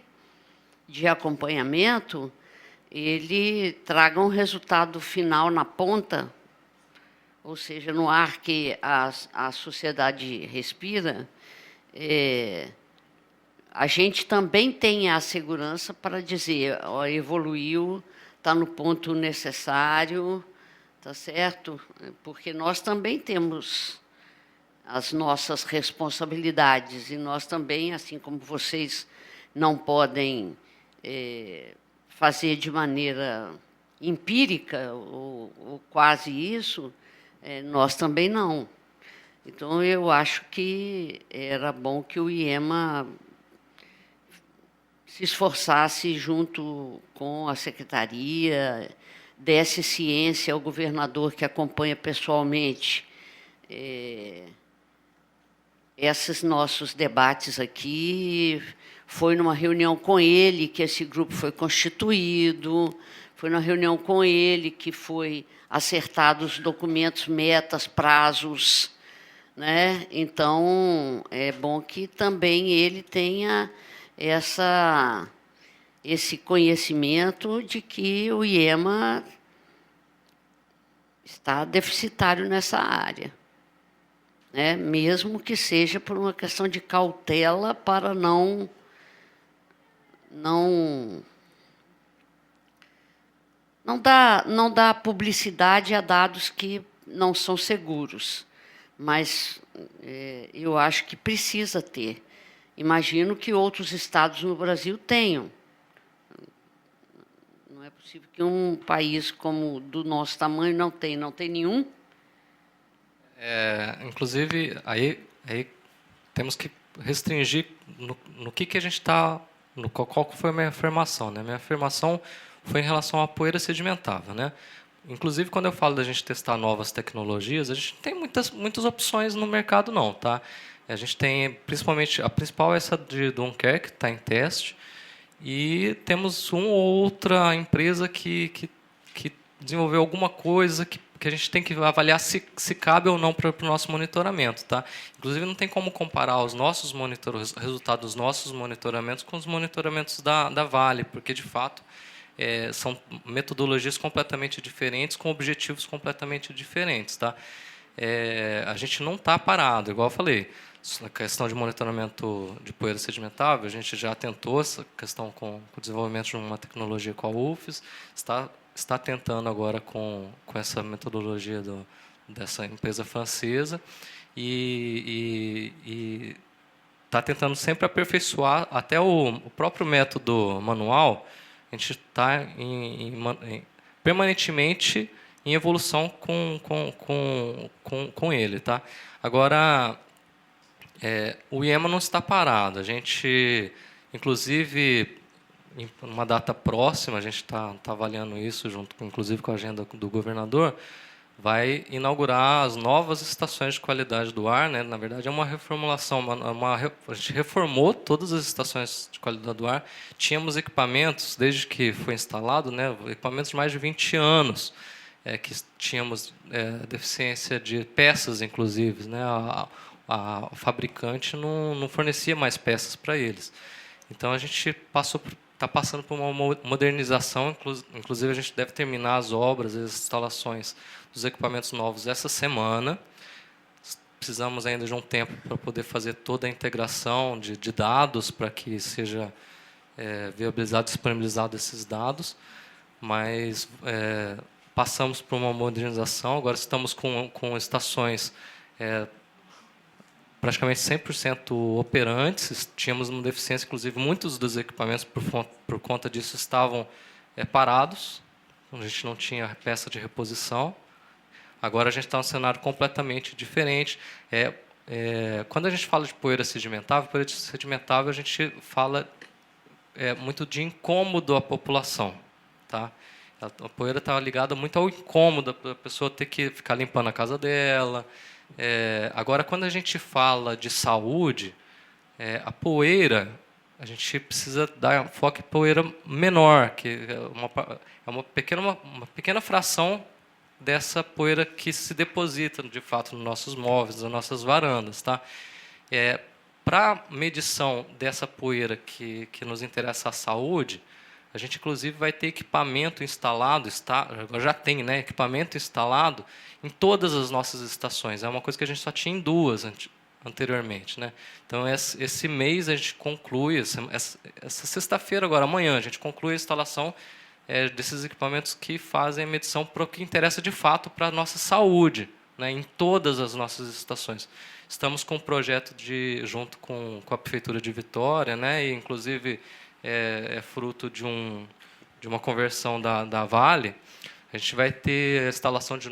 de acompanhamento, ele traga um resultado final na ponta, ou seja, no ar que a sociedade respira, a gente também tem a segurança para dizer, ó, evoluiu, está no ponto necessário, tá certo? Porque nós também temos as nossas responsabilidades e nós também, assim como vocês não podem fazer de maneira empírica ou quase isso, nós também não. Então, eu acho que era bom que o IEMA se esforçasse junto com a secretaria, desse ciência ao governador que acompanha pessoalmente esses nossos debates aqui. Foi numa reunião com ele que esse grupo foi constituído, foi numa reunião com ele que foi acertado os documentos, metas, prazos, né? Então, é bom que também ele tenha esse conhecimento de que o IEMA está deficitário nessa área, né? Mesmo que seja por uma questão de cautela para não dá publicidade a dados que não são seguros. Mas eu acho que precisa ter. Imagino que outros estados no Brasil tenham. Não é possível que um país como do nosso tamanho não tem nenhum. Inclusive, aí temos que restringir no que a gente está... Qual foi a minha afirmação, né? Minha afirmação foi em relação à poeira sedimentável, né? Inclusive, quando eu falo da gente testar novas tecnologias, a gente não tem muitas opções no mercado, não, tá? A gente tem, principalmente, a principal é essa de Dunkerque, que está em teste, e temos uma ou outra empresa que desenvolveu alguma coisa que a gente tem que avaliar se cabe ou não para o nosso monitoramento, tá? Inclusive, não tem como comparar os nossos resultados dos nossos monitoramentos com os monitoramentos da Vale, porque, de fato, são metodologias completamente diferentes, com objetivos completamente diferentes, tá? A gente não está parado, igual eu falei. Na questão de monitoramento de poeira sedimentável, a gente já tentou essa questão com o desenvolvimento de uma tecnologia com a UFES, está tentando agora com essa metodologia dessa empresa francesa e está tentando sempre aperfeiçoar até o próprio método manual. A gente está permanentemente em evolução com ele, tá? Agora, o IEMA não está parado. A gente, inclusive, em uma data próxima, a gente está avaliando isso, inclusive com a agenda do governador, vai inaugurar as novas estações de qualidade do ar, né? Na verdade, é uma reformulação. A gente reformou todas as estações de qualidade do ar. Tínhamos equipamentos, desde que foi instalado, né? Equipamentos de mais de 20 anos, que tínhamos deficiência de peças, inclusive, né? A fabricante não fornecia mais peças para eles. Então, a gente está passando por uma modernização, inclusive a gente deve terminar as obras, as instalações dos equipamentos novos essa semana. Precisamos ainda de um tempo para poder fazer toda a integração de dados para que seja viabilizado, disponibilizado esses dados, mas passamos por uma modernização, agora estamos com estações praticamente 100% operantes. Tínhamos uma deficiência, inclusive, muitos dos equipamentos, por conta disso, estavam parados, a gente não tinha peça de reposição. Agora a gente está num cenário completamente diferente. Quando a gente fala de poeira sedimentável a gente fala muito de incômodo à população, tá? A poeira está ligada muito ao incômodo da pessoa ter que ficar limpando a casa dela. Agora, quando a gente fala de saúde, a poeira a gente precisa dar foco em poeira menor, que é uma pequena fração dessa poeira que se deposita, de fato, nos nossos móveis, nas nossas varandas. Tá? Para medição dessa poeira que nos interessa a saúde, a gente, inclusive, vai ter equipamento instalado, já tem, né, equipamento instalado em todas as nossas estações. É uma coisa que a gente só tinha em 2 anteriormente. Né? Então, esse mês a gente conclui, essa sexta-feira, agora, amanhã, a gente conclui a instalação desses equipamentos que fazem a medição para o que interessa, de fato, para a nossa saúde, né, em todas as nossas estações. Estamos com um projeto junto com a Prefeitura de Vitória, né, e, inclusive, é fruto de uma conversão da Vale. A gente vai ter a instalação de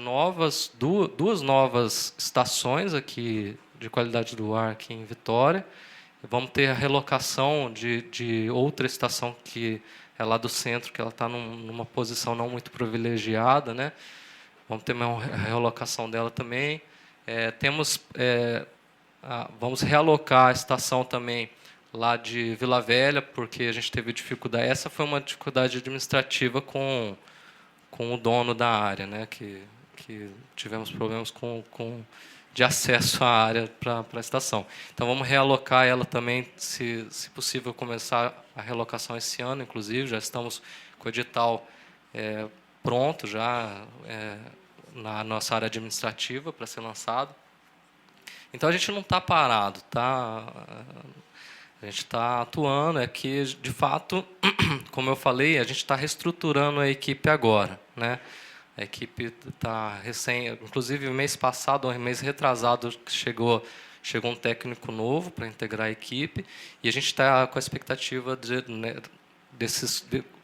duas novas estações aqui de qualidade do ar aqui em Vitória. Vamos ter a relocação de outra estação que é lá do centro, que ela está numa posição não muito privilegiada, né? Vamos ter uma relocação dela também. Vamos realocar a estação também lá de Vila Velha, porque a gente teve dificuldade. Essa foi uma dificuldade administrativa com o dono da área, né? Que tivemos problemas de acesso à área para a estação. Então, vamos realocar ela também, se possível, começar a realocação esse ano, inclusive. Já estamos com o edital pronto, já na nossa área administrativa, para ser lançado. Então, a gente não está parado, tá? A gente está atuando, que, de fato, como eu falei, a gente está reestruturando a equipe agora, né? A equipe está inclusive, mês passado, mês retrasado, chegou um técnico novo para integrar a equipe, e a gente está com a expectativa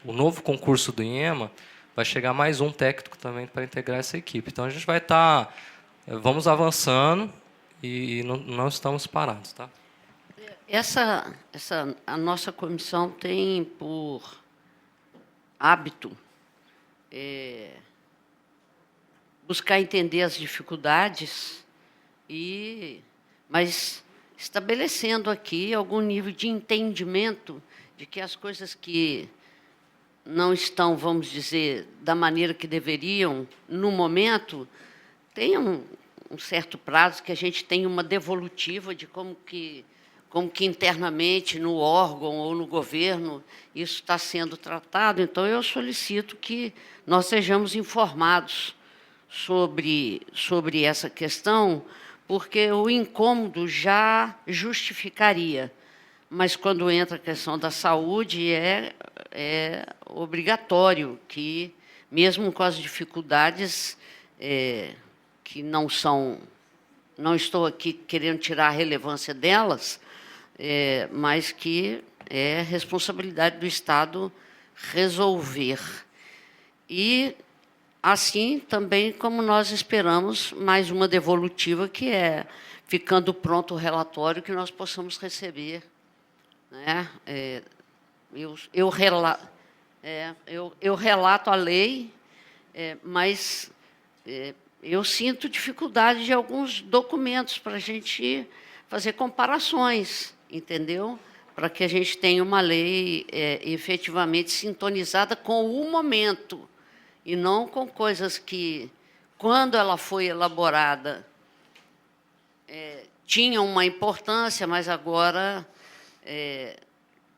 o novo concurso do IEMA vai chegar mais um técnico também para integrar essa equipe. Então, a gente vai vamos avançando e não estamos parados, tá? A nossa comissão tem por hábito buscar entender as dificuldades, mas estabelecendo aqui algum nível de entendimento de que as coisas que não estão, vamos dizer, da maneira que deveriam, no momento, tenham um certo prazo, que a gente tenha uma devolutiva de como que internamente, no órgão ou no governo, isso está sendo tratado. Então, eu solicito que nós sejamos informados sobre essa questão, porque o incômodo já justificaria. Mas, quando entra a questão da saúde, é obrigatório que, mesmo com as dificuldades que não estou aqui querendo tirar a relevância delas, mas que é responsabilidade do Estado resolver. E, assim, também, como nós esperamos, mais uma devolutiva, que é, ficando pronto o relatório, que nós possamos receber. Né? Eu relato a lei, mas eu sinto dificuldade de alguns documentos para a gente fazer comparações, entendeu? Para que a gente tenha uma lei efetivamente sintonizada com o momento, e não com coisas que, quando ela foi elaborada, tinham uma importância, mas agora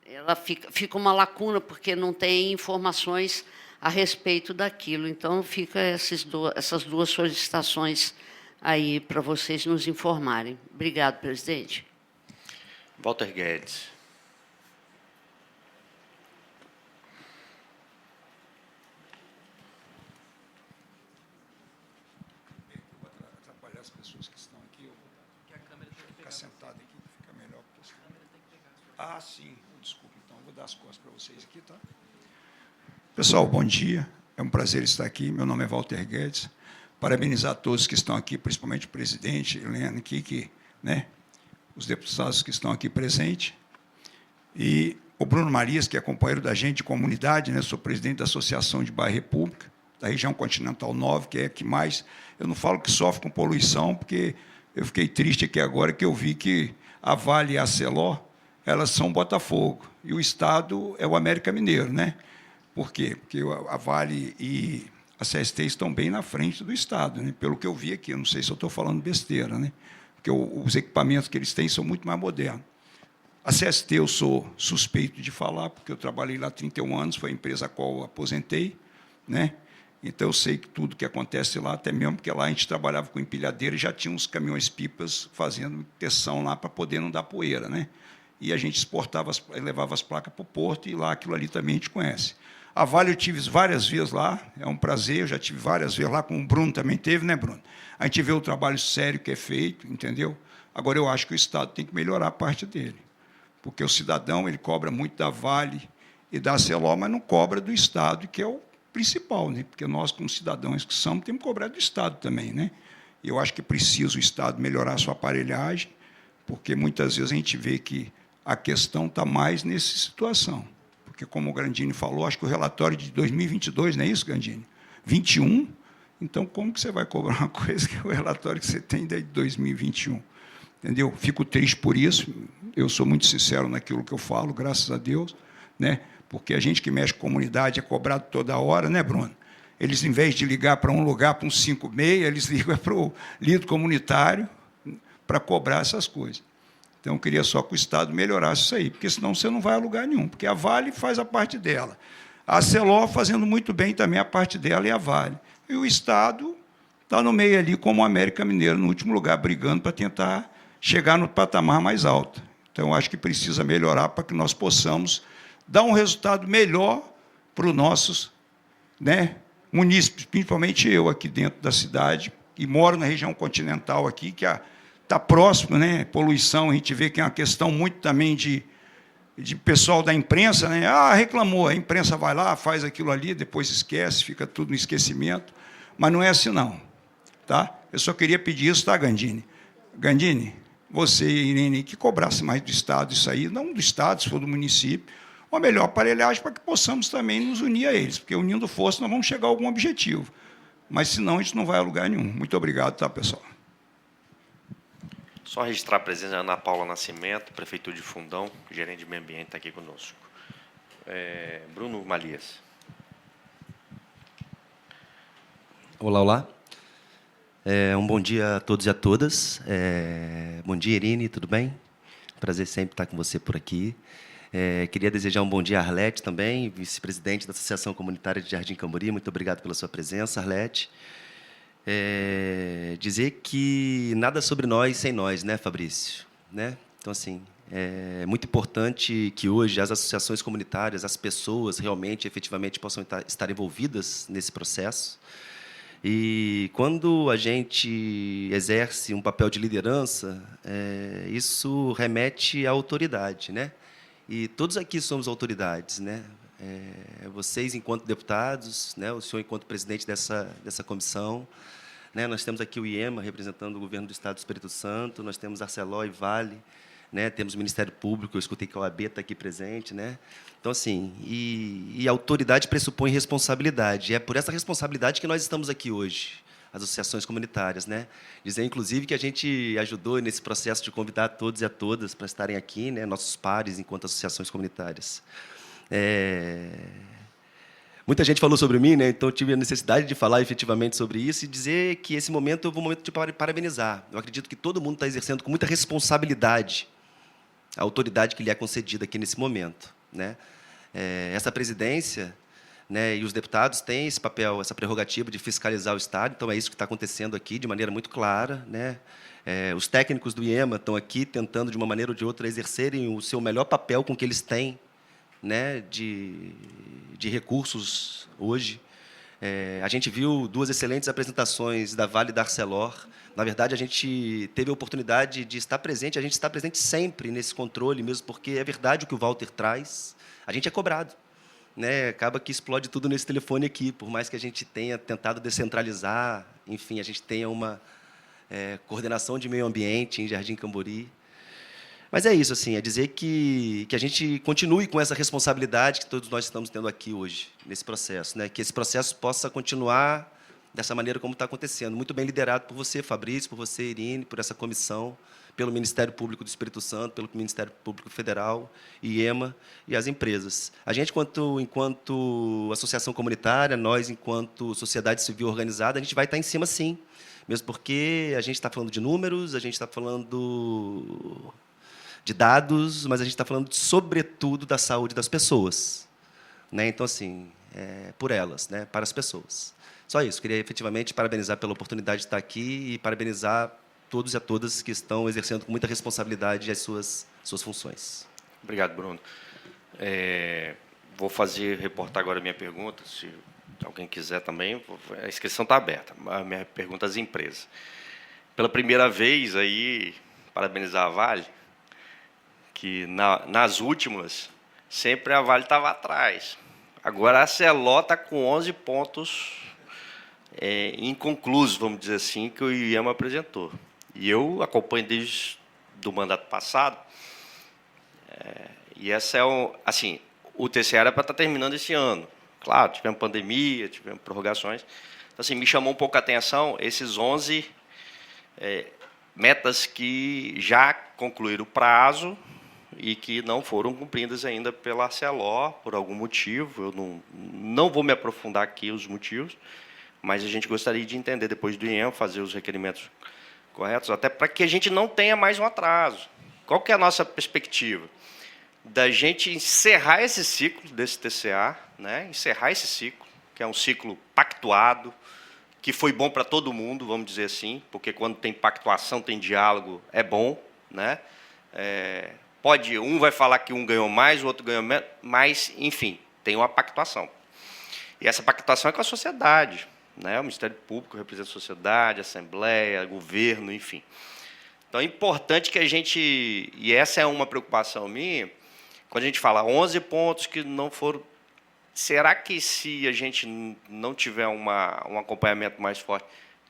ela fica uma lacuna, porque não tem informações a respeito daquilo. Então, fica essas duas solicitações aí para vocês nos informarem. Obrigado, presidente. Walter Guedes. Vou atrapalhar as pessoas que estão aqui. Eu vou ficar sentado aqui, fica melhor. Ah, sim. Desculpa, então. Vou dar as costas para vocês aqui, tá? Pessoal, bom dia. É um prazer estar aqui. Meu nome é Walter Guedes. Parabenizar a todos que estão aqui, principalmente o presidente, Helena, aqui, né? Os deputados que estão aqui presentes. E o Bruno Marias, que é companheiro da gente de comunidade, né? Sou presidente da Associação de Bairro República, da região Continental 9, que é a que mais... Eu não falo que sofre com poluição, porque eu fiquei triste aqui agora que eu vi que a Vale e a Celó, elas são Botafogo, e o Estado é o América Mineiro, né? Por quê? Porque a Vale e a CST estão bem na frente do Estado, né? Pelo que eu vi aqui, eu não sei se eu estou falando besteira, né? Porque os equipamentos que eles têm são muito mais modernos. A CST eu sou suspeito de falar, porque eu trabalhei lá há 31 anos, foi a empresa a qual eu aposentei, né? Então, eu sei que tudo que acontece lá, até mesmo porque lá a gente trabalhava com empilhadeira e já tinha uns caminhões-pipas fazendo tessão lá para poder não dar poeira, né? E a gente exportava, levava as placas para o porto, e lá aquilo ali também a gente conhece. A Vale eu tive várias vezes lá, é um prazer, eu já tive várias vezes lá, como o Bruno também teve, né, Bruno? A gente vê o trabalho sério que é feito, entendeu? Agora, eu acho que o Estado tem que melhorar a parte dele, porque o cidadão ele cobra muito da Vale e da Arcelor, mas não cobra do Estado, que é o principal, né? Porque nós, como cidadãos que somos, temos que cobrar do Estado também, né? E eu acho que precisa o Estado melhorar a sua aparelhagem, porque muitas vezes a gente vê que a questão está mais nessa situação. Porque, como o Gandini falou, acho que o relatório de 2022, não é isso, Gandini? 21? Então, como que você vai cobrar uma coisa que é o relatório que você tem desde 2021? Entendeu? Fico triste por isso, eu sou muito sincero naquilo que eu falo, graças a Deus, né? Porque a gente que mexe com comunidade é cobrado toda hora, né, Bruno? Eles, em vez de ligar para um lugar, para um 56, eles ligam para o líder comunitário para cobrar essas coisas. Então, eu queria só que o Estado melhorasse isso aí, porque senão você não vai a lugar nenhum, porque a Vale faz a parte dela. A Arcelor fazendo muito bem também a parte dela e a Vale. E o Estado está no meio ali, como o América Mineiro, no último lugar, brigando para tentar chegar no patamar mais alto. Então, eu acho que precisa melhorar para que nós possamos dar um resultado melhor para os nossos, né, munícipes, principalmente eu aqui dentro da cidade, e moro na região continental aqui, que está próximo, né? Poluição, a gente vê que é uma questão muito também de pessoal da imprensa, né? Ah, reclamou, a imprensa vai lá, faz aquilo ali, depois esquece, fica tudo no esquecimento, mas não é assim, não. Tá? Eu só queria pedir isso, tá, Gandini? Gandini, você e Irene, que cobrasse mais do Estado isso aí, não do Estado, se for do município, uma melhor aparelhagem para que possamos também nos unir a eles, porque unindo força nós vamos chegar a algum objetivo. Mas, senão, a gente não vai a lugar nenhum. Muito obrigado, tá, pessoal? Só registrar a presença da Ana Paula Nascimento, Prefeitura de Fundão, gerente de meio ambiente, está aqui conosco. Bruno Malias. Olá, olá. Um bom dia a todos e a todas. Bom dia, Irine, tudo bem? Prazer sempre estar com você por aqui. Queria desejar um bom dia a Arlete também, vice-presidente da Associação Comunitária de Jardim Camburi. Muito obrigado pela sua presença, Arlete. Dizer que nada sobre nós sem nós, né, Fabrício? Né? Então, assim, é muito importante que hoje as associações comunitárias, as pessoas realmente, efetivamente, possam estar envolvidas nesse processo. E quando a gente exerce um papel de liderança, isso remete à autoridade, né? E todos aqui somos autoridades, né? Vocês, enquanto deputados, né? O senhor, enquanto presidente dessa comissão, né? Nós temos aqui o IEMA, representando o governo do Estado do Espírito Santo, nós temos Arcelor e Vale, né? Temos o Ministério Público, eu escutei que a OAB está aqui presente, né? Então, assim, e autoridade pressupõe responsabilidade, e é por essa responsabilidade que nós estamos aqui hoje, as associações comunitárias, né? Dizer, inclusive, que a gente ajudou nesse processo de convidar todos e a todas para estarem aqui, né? Nossos pares, enquanto associações comunitárias. Muita gente falou sobre mim, né? Então eu tive a necessidade de falar efetivamente sobre isso e dizer que esse momento é um momento de parabenizar. Eu acredito que todo mundo está exercendo com muita responsabilidade a autoridade que lhe é concedida aqui nesse momento, né? Essa presidência, né, e os deputados têm esse papel, essa prerrogativa de fiscalizar o Estado, então é isso que está acontecendo aqui de maneira muito clara, né? Os técnicos do IEMA estão aqui tentando, de uma maneira ou de outra, exercerem o seu melhor papel com o que eles têm, né, de recursos hoje. A gente viu duas excelentes apresentações da Vale e da Arcelor. Na verdade, a gente teve a oportunidade de estar presente, a gente está presente sempre nesse controle, mesmo porque é verdade o que o Walter traz, a gente é cobrado, né? Acaba que explode tudo nesse telefone aqui, por mais que a gente tenha tentado descentralizar, enfim, a gente tenha uma coordenação de meio ambiente em Jardim Camburi. Mas é isso, assim, é dizer que a gente continue com essa responsabilidade que todos nós estamos tendo aqui hoje, nesse processo, né? Que esse processo possa continuar dessa maneira como está acontecendo. Muito bem liderado por você, Fabrício, por você, Irine, por essa comissão, pelo Ministério Público do Espírito Santo, pelo Ministério Público Federal, IEMA e as empresas. A gente, enquanto associação comunitária, nós, enquanto sociedade civil organizada, a gente vai estar em cima, sim, mesmo porque a gente está falando de números, a gente está falando de dados, mas a gente está falando, sobretudo, da saúde das pessoas. Né? Então, assim, por elas, né? Para as pessoas. Só isso. Queria, efetivamente, parabenizar pela oportunidade de estar aqui e parabenizar todos e a todas que estão exercendo com muita responsabilidade as suas funções. Obrigado, Bruno. Vou reportar agora a minha pergunta, se alguém quiser também. A inscrição está aberta. A minha pergunta às empresas. Pela primeira vez, aí, parabenizar a Vale, que nas últimas, sempre a Vale estava atrás. Agora a Celó está com 11 pontos inconclusos, vamos dizer assim, que o IEMA apresentou. E eu acompanho desde o mandato passado. E essa assim, o TCE era para estar terminando esse ano. Claro, tivemos pandemia, tivemos prorrogações. Então, assim, me chamou um pouco a atenção esses 11 metas que já concluíram o prazo e que não foram cumpridas ainda pela Arcelor, por algum motivo. Eu não vou me aprofundar aqui os motivos, mas a gente gostaria de entender, depois do IEM, fazer os requerimentos corretos, até para que a gente não tenha mais um atraso. Qual que é a nossa perspectiva? Da gente encerrar esse ciclo desse TCA, né? Encerrar esse ciclo, que é um ciclo pactuado, que foi bom para todo mundo, vamos dizer assim, porque quando tem pactuação, tem diálogo, é bom, né? Um vai falar que um ganhou mais, o outro ganhou menos, mas, enfim, tem uma pactuação. E essa pactuação é com a sociedade, né? O Ministério Público representa a sociedade, a Assembleia, o governo, enfim. Então, é importante que a gente, e essa é uma preocupação minha, quando a gente fala 11 pontos que não foram, será que se a gente não tiver um acompanhamento mais forte,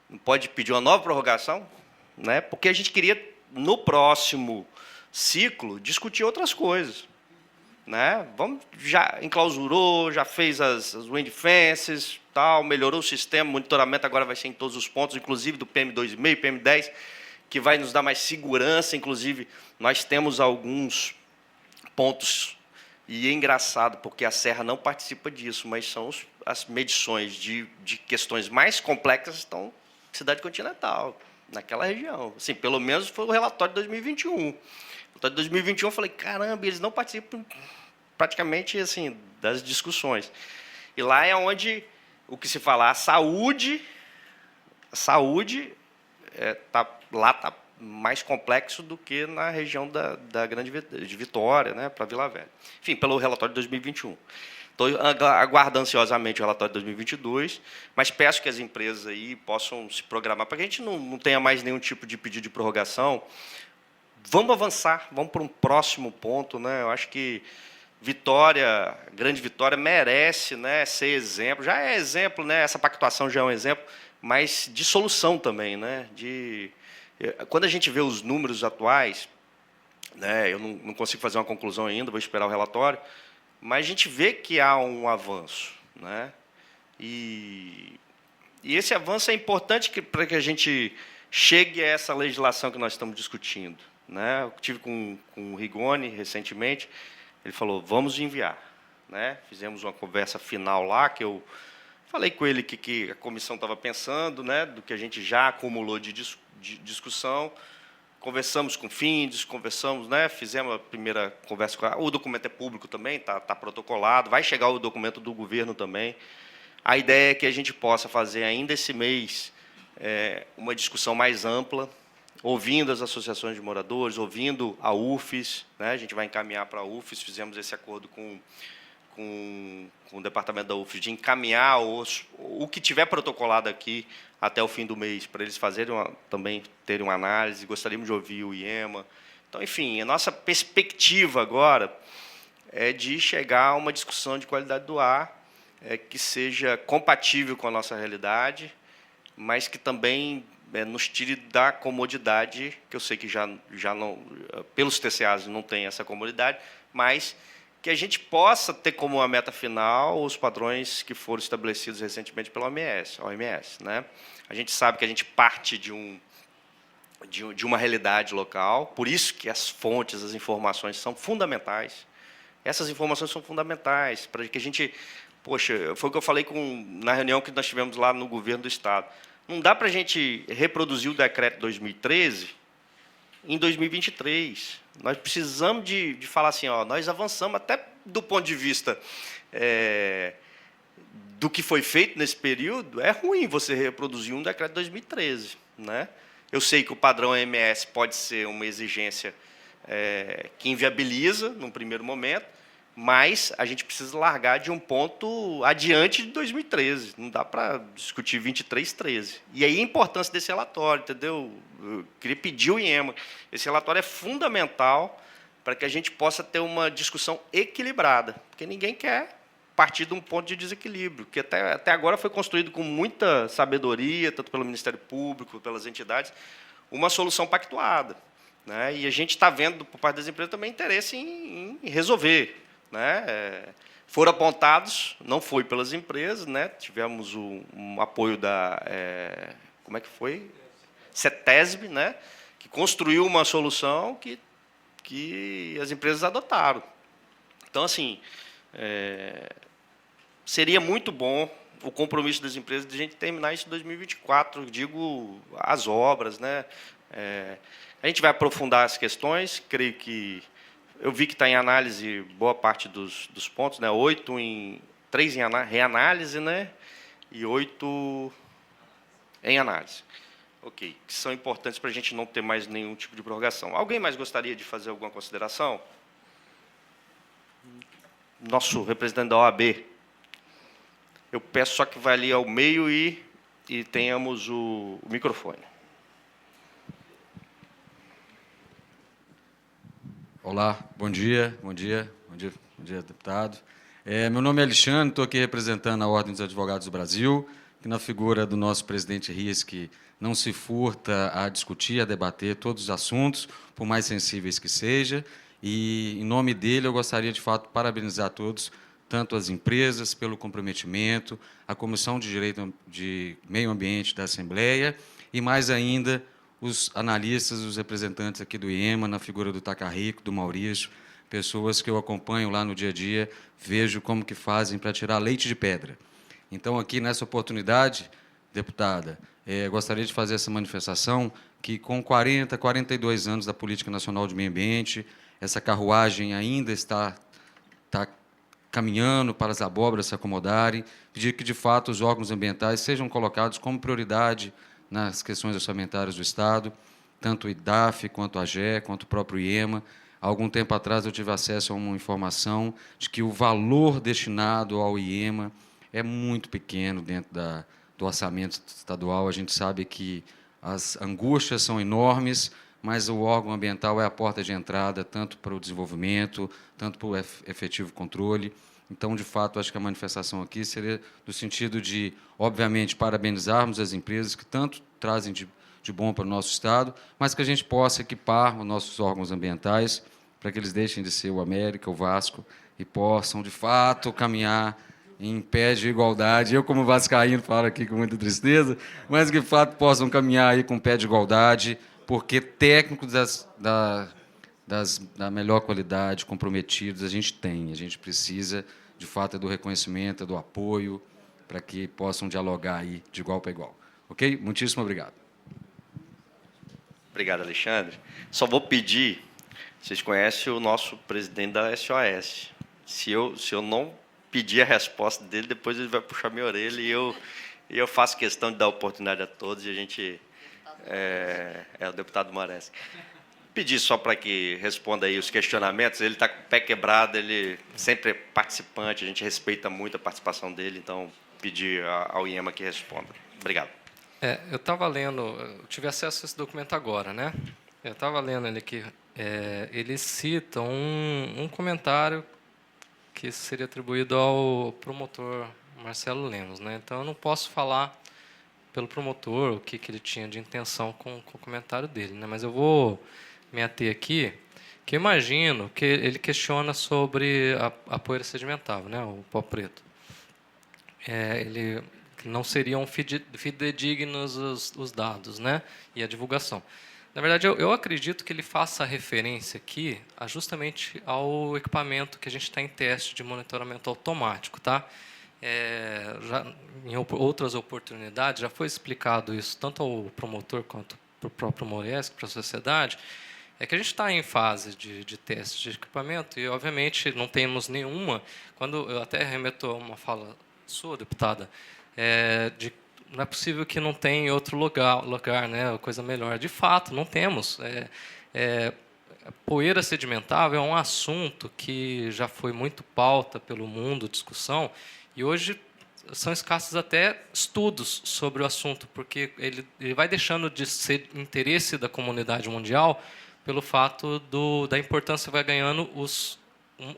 não pode pedir uma nova prorrogação? Né? Porque a gente queria, no próximo ciclo, discutir outras coisas. Né? Já enclausurou, já fez as wind fences, tal, melhorou o sistema, o monitoramento agora vai ser em todos os pontos, inclusive do PM2,5, PM10, que vai nos dar mais segurança. Inclusive, nós temos alguns pontos, e é engraçado, porque a Serra não participa disso, mas são as medições de questões mais complexas estão na cidade continental, naquela região. Assim, pelo menos foi o relatório de 2021. O relatório de 2021, eu falei, caramba, eles não participam praticamente assim, das discussões. E lá é onde o que se fala, a saúde lá está mais complexo do que na região da Grande Vitória, né, para Vila Velha. Enfim, pelo relatório de 2021. Estou aguardando ansiosamente o relatório de 2022, mas peço que as empresas aí possam se programar para que a gente não tenha mais nenhum tipo de pedido de prorrogação. Vamos avançar, vamos para um próximo ponto. Né? Eu acho que Grande Vitória merece, né, ser exemplo. Já é exemplo, né, essa pactuação já é um exemplo, mas de solução também. Né, quando a gente vê os números atuais, né, eu não consigo fazer uma conclusão ainda, vou esperar o relatório, mas a gente vê que há um avanço. Né, e esse avanço é importante para que a gente chegue a essa legislação que nós estamos discutindo. Né, eu tive com o Rigoni recentemente, ele falou, vamos enviar. Né, fizemos uma conversa final lá, que eu falei com ele que a comissão estava pensando, né, do que a gente já acumulou de discussão, conversamos com o FINDES, conversamos, né, fizemos a primeira conversa com o documento é público também, está protocolado, vai chegar o documento do governo também. A ideia é que a gente possa fazer ainda esse mês uma discussão mais ampla, ouvindo as associações de moradores, ouvindo a UFES, né, a gente vai encaminhar para a UFES, fizemos esse acordo com o departamento da UFES de encaminhar o que tiver protocolado aqui até o fim do mês, para eles fazerem também terem uma análise. Gostaríamos de ouvir o IEMA. Então, enfim, a nossa perspectiva agora é de chegar a uma discussão de qualidade do ar que seja compatível com a nossa realidade, mas que também nos tire da comodidade, que eu sei que já não, pelos TCAs não tem essa comodidade, mas que a gente possa ter como uma meta final os padrões que foram estabelecidos recentemente pela OMS. Né? A gente sabe que a gente parte de de uma realidade local. Por isso que as fontes, as informações são fundamentais. Essas informações são fundamentais para que a gente... Poxa, foi o que eu falei na reunião que nós tivemos lá no governo do Estado. Não dá para a gente reproduzir o decreto 2013 em 2023. Nós precisamos de falar assim, ó, nós avançamos até do ponto de vista do que foi feito nesse período. É ruim você reproduzir um decreto de 2013. Né? Eu sei que o padrão OMS pode ser uma exigência que inviabiliza, num primeiro momento, mas a gente precisa largar de um ponto adiante de 2013. Não dá para discutir 23-13. E aí a importância desse relatório, entendeu? Eu queria pedir ao IEMA. Esse relatório é fundamental para que a gente possa ter uma discussão equilibrada, porque ninguém quer partir de um ponto de desequilíbrio, que até agora foi construído com muita sabedoria, tanto pelo Ministério Público, pelas entidades, uma solução pactuada. Né? E a gente está vendo, por parte das empresas, também interesse em resolver. Né? Foram apontados, não foi pelas empresas, né? Tivemos um apoio da... como é que foi? CETESB, né? Que construiu uma solução que as empresas adotaram. Então, assim, seria muito bom o compromisso das empresas de a gente terminar isso em 2024, digo, as obras. Né? A gente vai aprofundar as questões, creio que... Eu vi que está em análise boa parte dos pontos, né? 3 em reanálise, né? E 8 em análise. Ok, que são importantes para a gente não ter mais nenhum tipo de prorrogação. Alguém mais gostaria de fazer alguma consideração? Nosso representante da OAB. Eu peço só que vá ali ao meio e tenhamos o microfone. Olá, bom dia, deputado. Meu nome é Alexandre, estou aqui representando a Ordem dos Advogados do Brasil, que na figura do nosso presidente Rias, que não se furta a discutir, a debater todos os assuntos, por mais sensíveis que seja, e, em nome dele, eu gostaria, de fato, parabenizar todos, tanto as empresas, pelo comprometimento, a Comissão de Direito de Meio Ambiente da Assembleia, e, mais ainda, os analistas, os representantes aqui do IEMA, na figura do Tacarrico, do Maurício, pessoas que eu acompanho lá no dia a dia, vejo como que fazem para tirar leite de pedra. Então, aqui, nessa oportunidade, deputada, gostaria de fazer essa manifestação que, com 42 anos da Política Nacional de Meio Ambiente, essa carruagem ainda está caminhando para as abóboras se acomodarem, pedir que, de fato, os órgãos ambientais sejam colocados como prioridade nas questões orçamentárias do Estado, tanto o IDAF, quanto a AGE, quanto o próprio IEMA. Há algum tempo atrás eu tive acesso a uma informação de que o valor destinado ao IEMA é muito pequeno dentro do orçamento estadual. A gente sabe que as angústias são enormes, mas o órgão ambiental é a porta de entrada tanto para o desenvolvimento, tanto para o efetivo controle. Então, de fato, acho que a manifestação aqui seria no sentido de, obviamente, parabenizarmos as empresas que tanto trazem de bom para o nosso Estado, mas que a gente possa equipar os nossos órgãos ambientais para que eles deixem de ser o América, o Vasco, e possam, de fato, caminhar em pé de igualdade. Eu, como vascaíno, falo aqui com muita tristeza, mas que, de fato, possam caminhar aí com pé de igualdade, porque técnicos da melhor qualidade, comprometidos, a gente tem. A gente precisa, de fato, do reconhecimento, do apoio, para que possam dialogar aí de igual para igual. Ok? Muitíssimo obrigado. Obrigado, Alexandre. Só vou pedir, vocês conhecem o nosso presidente da SOS. Se eu não pedir a resposta dele, depois ele vai puxar minha orelha e eu faço questão de dar oportunidade a todos e a gente... o deputado Moraes. Pedir só para que responda aí os questionamentos. Ele está com o pé quebrado, ele sempre é participante, a gente respeita muito a participação dele, então pedir ao IEMA que responda. Obrigado. Eu estava lendo, eu tive acesso a esse documento agora, né? Eu estava lendo ele aqui. Ele cita um comentário que seria atribuído ao promotor Marcelo Lemos, né? Então eu não posso falar pelo promotor o que ele tinha de intenção com o comentário dele, né? Mas eu vou me ater aqui, que eu imagino que ele questiona sobre a poeira sedimentável, né? O pó preto. Ele não seriam fidedignos os dados, né? E a divulgação. Na verdade, eu acredito que ele faça referência aqui justamente ao equipamento que a gente está em teste de monitoramento automático, tá? Já, em outras oportunidades, já foi explicado isso tanto ao promotor quanto para o próprio Moresc, para a sociedade, que a gente está em fase de teste de equipamento e, obviamente, não temos nenhuma. Quando eu até remeto a uma fala sua, deputada, não é possível que não tenha outro lugar, né, coisa melhor. De fato, não temos. Poeira sedimentável é um assunto que já foi muito pauta pelo mundo, discussão, e hoje são escassos até estudos sobre o assunto, porque ele vai deixando de ser interesse da comunidade mundial pelo fato da importância que vai ganhando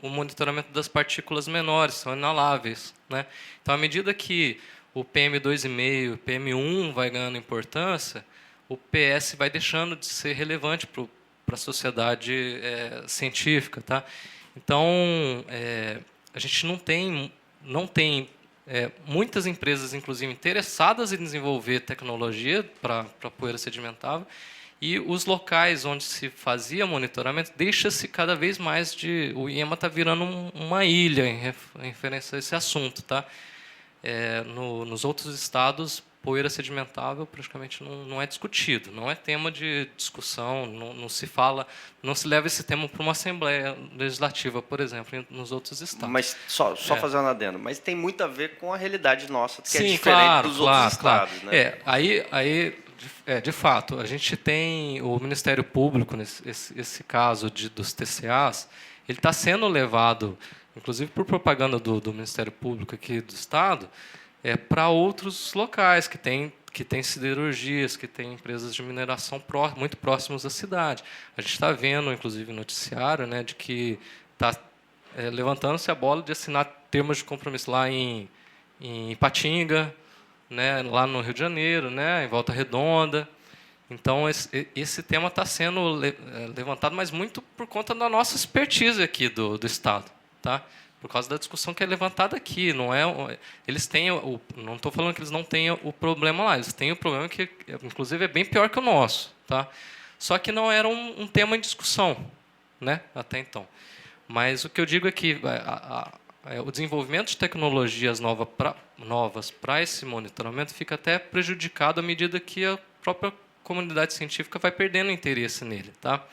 o monitoramento das partículas menores, são inaláveis, né? Então, à medida que o PM2,5, o PM1 vai ganhando importância, o PS vai deixando de ser relevante para a sociedade científica, tá? Então, a gente não tem muitas empresas, inclusive, interessadas em desenvolver tecnologia para poeira sedimentável, e os locais onde se fazia monitoramento deixa-se cada vez mais de... O IEMA está virando uma ilha em referência a esse assunto, tá? Nos outros estados, poeira sedimentável praticamente não é discutido, não é tema de discussão, não se leva esse tema para uma Assembleia Legislativa, por exemplo, nos outros estados. Mas só fazer um adendo, mas tem muito a ver com a realidade nossa, que Sim, é diferente dos outros claro. estados. Né? De fato, a gente tem o Ministério Público, esse caso dos TCAs, ele está sendo levado, inclusive por propaganda do Ministério Público aqui do Estado, para outros locais que tem siderurgias, que tem empresas de mineração muito próximas da cidade. A gente está vendo, inclusive, no noticiário, né, de que está levantando-se a bola de assinar termos de compromisso lá em Ipatinga, né, lá no Rio de Janeiro, né, em Volta Redonda. Então, esse tema está sendo levantado, mas muito por conta da nossa expertise aqui do Estado, tá? Por causa da discussão que é levantada aqui. Eles têm não estou falando que eles não tenham o problema lá, eles têm o problema que, inclusive, é bem pior que o nosso, tá? Só que não era um tema em discussão, né, até então. Mas o que eu digo é que o desenvolvimento de tecnologias novas para esse monitoramento fica até prejudicado à medida que a própria comunidade científica vai perdendo interesse nele, tá?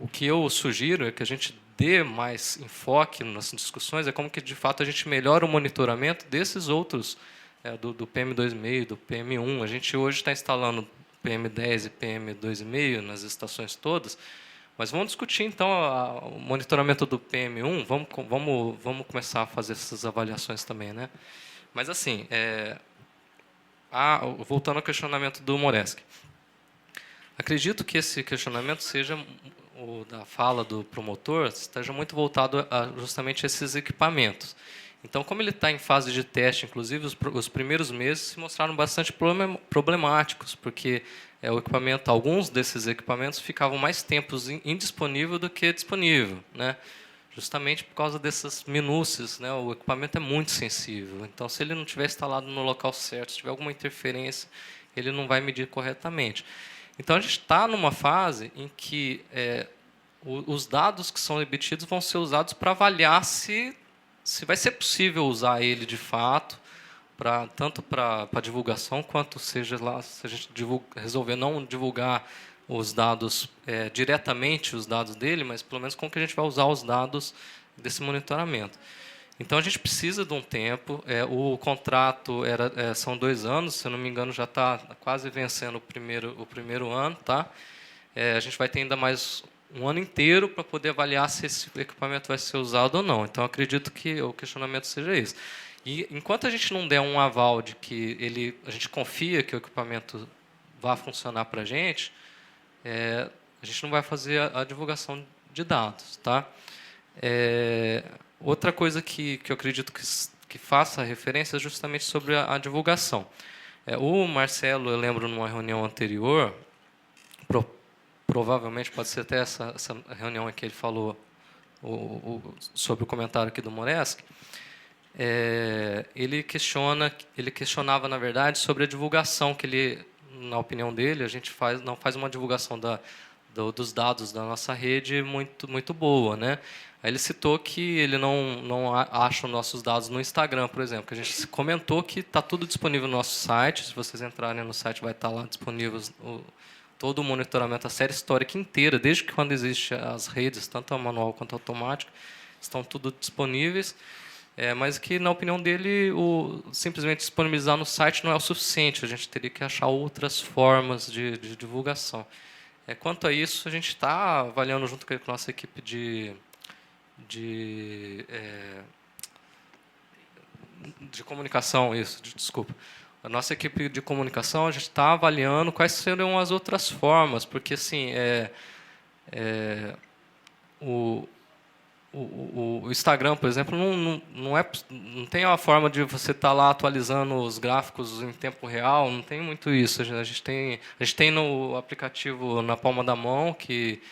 O que eu sugiro é que a gente dê mais enfoque nas discussões, como que, de fato, a gente melhora o monitoramento desses outros, do PM2,5, do PM1. A gente hoje está instalando PM10 e PM2,5 nas estações todas, mas vamos discutir, então, o monitoramento do PM1, vamos começar a fazer essas avaliações também, né? Mas, assim, voltando ao questionamento do Moresc, acredito que esse questionamento seja, da fala do promotor, esteja muito voltado justamente a esses equipamentos. Então, como ele está em fase de teste, inclusive, os primeiros meses se mostraram bastante problemáticos, porque alguns desses equipamentos ficavam mais tempos indisponível do que disponível, né? Justamente por causa dessas minúcias, né? O equipamento é muito sensível. Então, se ele não estiver instalado no local certo, se tiver alguma interferência, ele não vai medir corretamente. Então, a gente está numa fase em que os dados que são obtidos vão ser usados para avaliar se vai ser possível usar ele de fato, tanto para divulgação, quanto seja lá, se a gente resolver não divulgar os dados diretamente, os dados dele, mas pelo menos como que a gente vai usar os dados desse monitoramento. Então, a gente precisa de um tempo. O contrato são 2 anos, se eu não me engano, já está quase vencendo o primeiro ano. Tá? A gente vai ter ainda mais um ano inteiro para poder avaliar se esse equipamento vai ser usado ou não. Então, acredito que o questionamento seja esse. E, enquanto a gente não der um aval de que a gente confia que o equipamento vai funcionar para a gente não vai fazer a divulgação de dados. Tá? Outra coisa que eu acredito que faça referência é justamente sobre a divulgação. O Marcelo, eu lembro, numa reunião anterior, provavelmente pode ser até essa reunião em que ele falou sobre o comentário aqui do Moresc, ele questionava, na verdade, sobre a divulgação, que ele na opinião dele, a gente não faz uma divulgação dos dados da nossa rede muito boa, né? Aí ele citou que ele não acha os nossos dados no Instagram, por exemplo, que a gente comentou que está tudo disponível no nosso site. Se vocês entrarem no site, vai estar lá disponível todo o monitoramento, a série histórica inteira, desde que quando existe as redes, tanto a manual quanto a automática, estão tudo disponíveis. Mas que, na opinião dele, simplesmente disponibilizar no site não é o suficiente. A gente teria que achar outras formas de divulgação. Quanto a isso, a gente está avaliando junto com a nossa equipe de comunicação, desculpa. A nossa equipe de comunicação, a gente está avaliando quais seriam as outras formas, porque assim, o Instagram, por exemplo, não tem uma forma de você estar lá atualizando os gráficos em tempo real, não tem muito isso. A gente tem no aplicativo Na Palma da Mão, que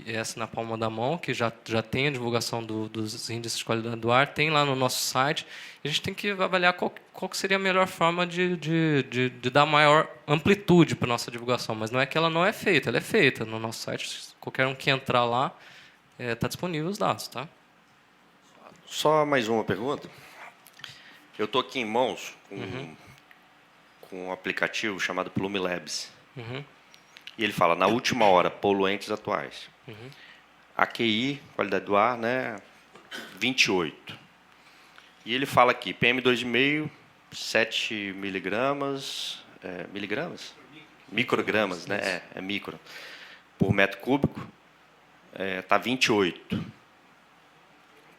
essa Na Palma da Mão, que já tem a divulgação dos índices de qualidade do ar, tem lá no nosso site. A gente tem que avaliar qual que seria a melhor forma de dar maior amplitude para a nossa divulgação. Mas não é que ela não é feita, ela é feita. No nosso site, qualquer um que entrar lá, está disponível os dados. Tá? Só mais uma pergunta. Eu estou aqui em mãos com um aplicativo chamado Plume Labs. E ele fala, na última hora, poluentes atuais. AQI, qualidade do ar, né, 28. E ele fala aqui, PM2,5, 7 miligramas, microgramas, né, micro, por metro cúbico, está 28.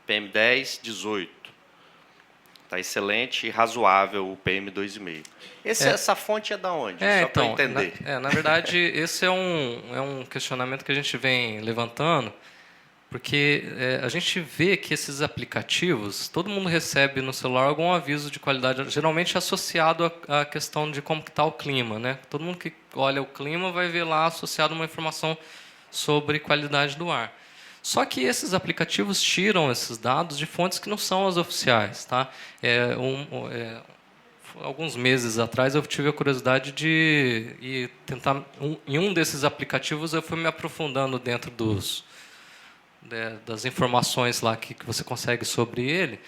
PM10, 18. Está excelente e razoável o PM2,5. Essa fonte é da onde? Só para entender. Na verdade, esse é um questionamento que a gente vem levantando, porque a gente vê que esses aplicativos, todo mundo recebe no celular algum aviso de qualidade, geralmente associado à questão de como está o clima, né? Todo mundo que olha o clima vai ver lá associado uma informação sobre qualidade do ar. Só que esses aplicativos tiram esses dados de fontes que não são as oficiais. Tá? Alguns meses atrás, eu tive a curiosidade de tentar... Em um desses aplicativos, eu fui me aprofundando dentro das informações lá que você consegue sobre ele.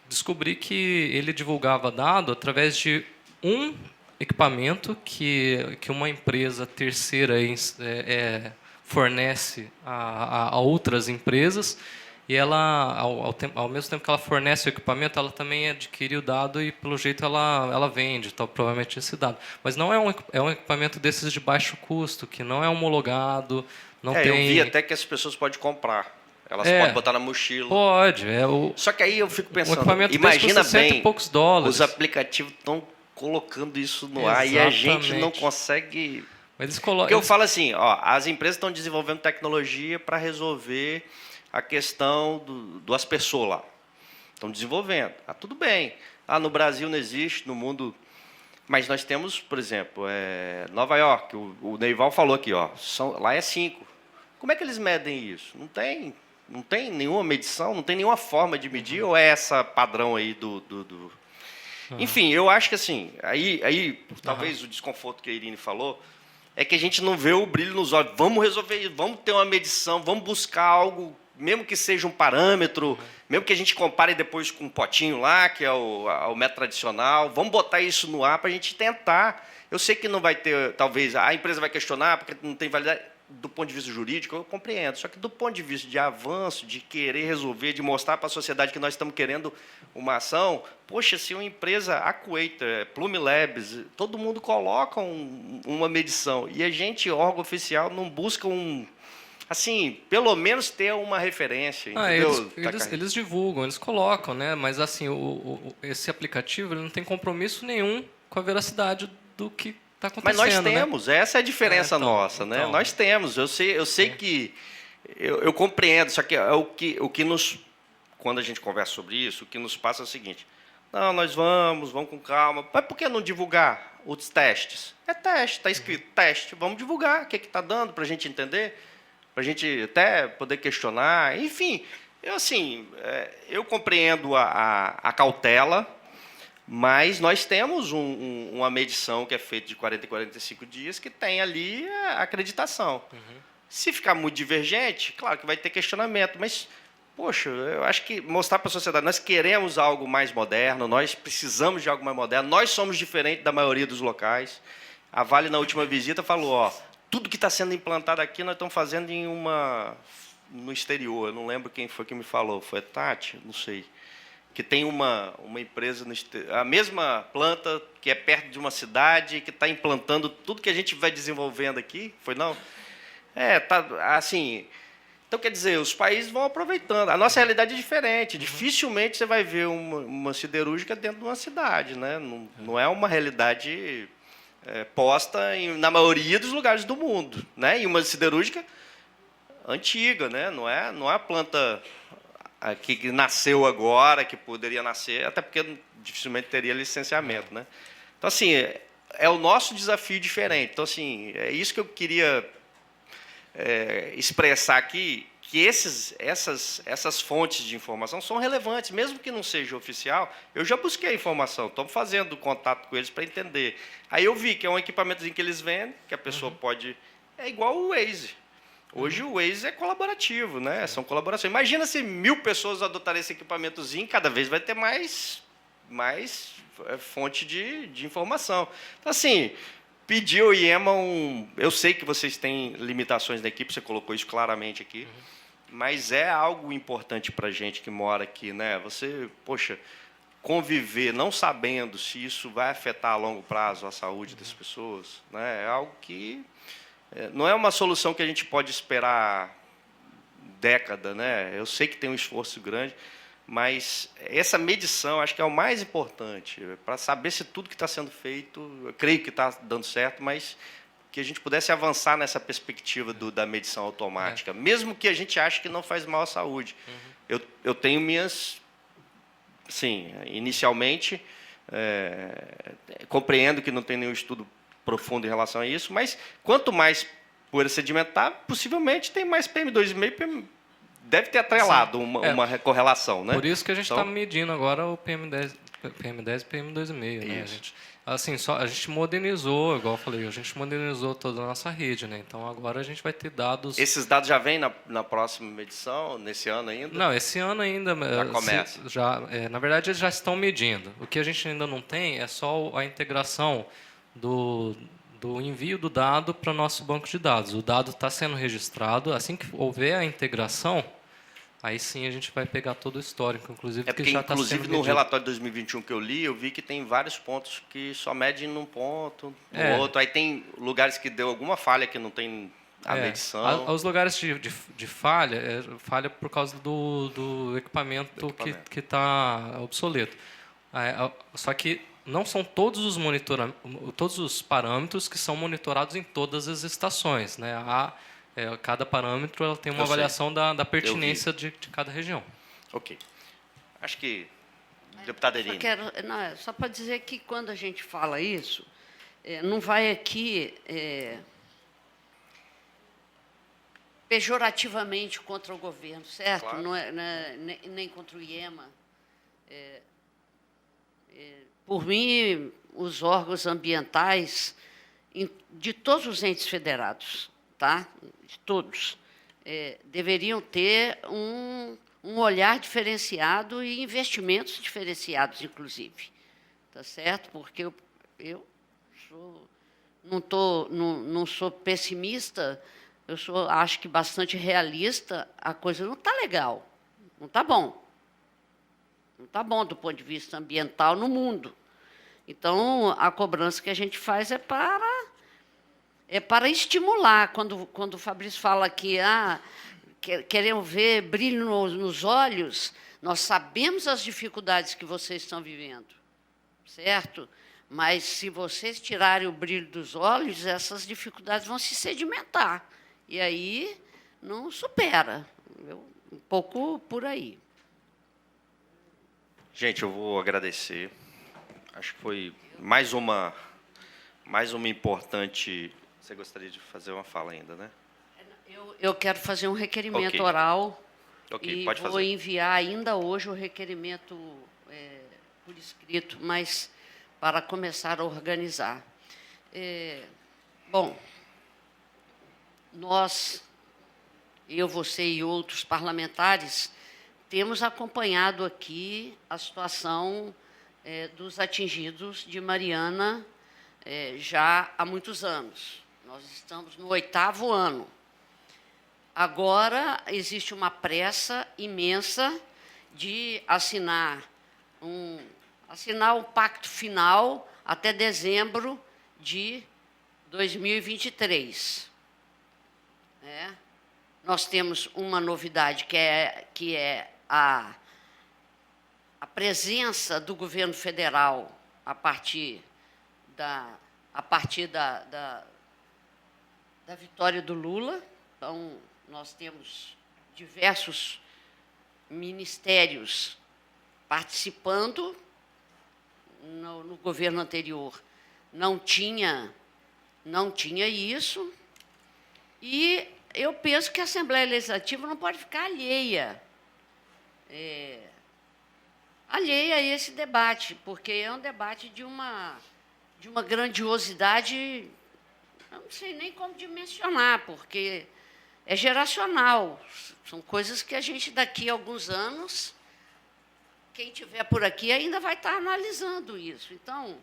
Descobri que ele divulgava dado através de um equipamento que uma empresa terceira fornece a outras empresas, e ela, ao mesmo tempo que ela fornece o equipamento, ela também adquire o dado e, pelo jeito, ela vende, então, provavelmente, esse dado. Mas não é um equipamento desses de baixo custo, que não é homologado, não tem... Eu vi até que as pessoas podem comprar. Elas podem botar na mochila. Pode. Só que aí eu fico pensando, imagina bem, poucos dólares. Os aplicativos estão colocando isso no ar e a gente não consegue... Porque eu falo assim, as empresas estão desenvolvendo tecnologia para resolver a questão do aspersor lá. Estão desenvolvendo. Tudo bem. No Brasil não existe, no mundo... Mas nós temos, por exemplo, Nova York, o Neival falou aqui, lá é 5. Como é que eles medem isso? Não tem nenhuma medição, não tem nenhuma forma de medir, ou é essa padrão aí Enfim, eu acho que assim, aí talvez o desconforto que a Irine falou, é que a gente não vê o brilho nos olhos. Vamos resolver isso, vamos ter uma medição, vamos buscar algo, mesmo que seja um parâmetro, mesmo que a gente compare depois com um potinho lá, que é o método tradicional, vamos botar isso no ar para a gente tentar. Eu sei que não vai ter, talvez, a empresa vai questionar, porque não tem validade. Do ponto de vista jurídico, eu compreendo. Só que do ponto de vista de avanço, de querer resolver, de mostrar para a sociedade que nós estamos querendo uma ação, poxa, se uma empresa, a Equator, Plume Labs, todo mundo coloca uma medição. E a gente, órgão oficial, não busca assim, pelo menos ter uma referência. Eles divulgam, eles colocam, né? Mas assim, esse aplicativo ele não tem compromisso nenhum com a veracidade do que está acontecendo. Mas nós temos, né? Essa é a diferença nossa, né? Nós temos. Eu sei que eu compreendo, só que o que nos, quando a gente conversa sobre isso, o que nos passa é o seguinte: não, nós vamos com calma. Mas por que não divulgar os testes? É teste, está escrito teste. Vamos divulgar o que está dando para a gente entender, para a gente até poder questionar. Enfim, eu compreendo a cautela, Mas nós temos uma medição que é feita de 40 em 45 dias que tem ali a acreditação. Se ficar muito divergente, claro que vai ter questionamento, mas, poxa, eu acho que mostrar para a sociedade, nós queremos algo mais moderno, nós precisamos de algo mais moderno, nós somos diferentes da maioria dos locais. A Vale, na última visita, falou, ó, tudo que está sendo implantado aqui, nós estamos fazendo no exterior. Eu não lembro quem foi que me falou, foi a Tati? Não sei. Que tem uma empresa, a mesma planta, que é perto de uma cidade, que está implantando tudo que a gente vai desenvolvendo aqui. Foi não? Tá, assim... Então, quer dizer, os países vão aproveitando. A nossa realidade é diferente. Dificilmente você vai ver uma siderúrgica dentro de uma cidade, né? Não é uma realidade posta na maioria dos lugares do mundo, né? E uma siderúrgica antiga, né? Não é a planta que nasceu agora, que poderia nascer, até porque dificilmente teria licenciamento, né? Então, assim, é o nosso desafio diferente. Então, assim, é isso que eu queria expressar aqui, que essas fontes de informação são relevantes, mesmo que não seja oficial. Eu já busquei informação, estou fazendo contato com eles para entender. Aí eu vi que é um equipamentozinho que eles vendem, que a pessoa pode... É igual o Waze. Hoje o Waze é colaborativo, né? São colaborações. Imagina se 1000 pessoas adotarem esse equipamentozinho, cada vez vai ter mais fonte de informação. Então, assim, pedir ao IEMA eu sei que vocês têm limitações na equipe, você colocou isso claramente aqui, mas é algo importante para a gente que mora aqui, né? Você, poxa, conviver não sabendo se isso vai afetar a longo prazo a saúde das pessoas, né? É algo que... não é uma solução que a gente pode esperar década, né? Eu sei que tem um esforço grande, mas essa medição acho que é o mais importante para saber se tudo que está sendo feito, eu creio que está dando certo, mas que a gente pudesse avançar nessa perspectiva da medição automática, mesmo que a gente ache que não faz mal à saúde. Eu tenho minhas, sim, inicialmente compreendo que não tem nenhum estudo profundo em relação a isso, mas quanto mais poeira sedimentar, possivelmente tem mais PM2,5, deve ter atrelado uma correlação, né? Por isso que a gente está medindo agora o PM10 e PM2,5, né? A gente modernizou, igual eu falei, a gente modernizou toda a nossa rede, né? Então agora a gente vai ter dados... Esses dados já vêm na próxima medição, nesse ano ainda? Não, esse ano ainda... Já começa? Na verdade, eles já estão medindo. O que a gente ainda não tem é só a integração do envio do dado para o nosso banco de dados. O dado está sendo registrado. Assim que houver a integração, aí sim a gente vai pegar todo o histórico, inclusive, porque já está sendo medido. No relatório de 2021 que eu li, eu vi que tem vários pontos que só medem num ponto, no outro. Aí tem lugares que deu alguma falha que não tem a medição. Os lugares de falha, falha por causa do equipamento que está obsoleto. Só que não são todos os parâmetros que são monitorados em todas as estações, né? Cada parâmetro tem uma avaliação da pertinência de cada região. Ok. Acho que, deputada Eline... Só para dizer que, quando a gente fala isso, não vai aqui pejorativamente contra o governo, certo? Claro. Não nem contra o IEMA. Por mim, os órgãos ambientais de todos os entes federados, tá? De todos, deveriam ter um olhar diferenciado e investimentos diferenciados, inclusive, tá certo? Porque eu não sou pessimista, acho que bastante realista. A coisa não está legal, não está bom. Não está bom do ponto de vista ambiental no mundo. Então, a cobrança que a gente faz é para estimular. Quando o Fabrício fala que queremos ver brilho nos olhos, nós sabemos as dificuldades que vocês estão vivendo, certo? Mas, se vocês tirarem o brilho dos olhos, essas dificuldades vão se sedimentar. E aí não supera. Um pouco por aí. Gente, eu vou agradecer. Acho que foi mais uma importante... Você gostaria de fazer uma fala ainda, né? Eu quero fazer um requerimento oral e pode vou enviar ainda hoje o requerimento por escrito, mas para começar a organizar. Bom, nós, eu, você e outros parlamentares, temos acompanhado aqui a situação dos atingidos de Mariana já há muitos anos. Nós estamos no 8º ano. Agora existe uma pressa imensa de assinar um pacto final até dezembro de 2023. Nós temos uma novidade, que é a presença do governo federal a partir da vitória do Lula. Então, nós temos diversos ministérios participando. No governo anterior não tinha isso. E eu penso que a Assembleia Legislativa não pode ficar alheia a esse debate, porque é um debate de uma grandiosidade, eu não sei nem como dimensionar, porque é geracional. São coisas que a gente, daqui a alguns anos, quem estiver por aqui ainda vai estar analisando isso. Então,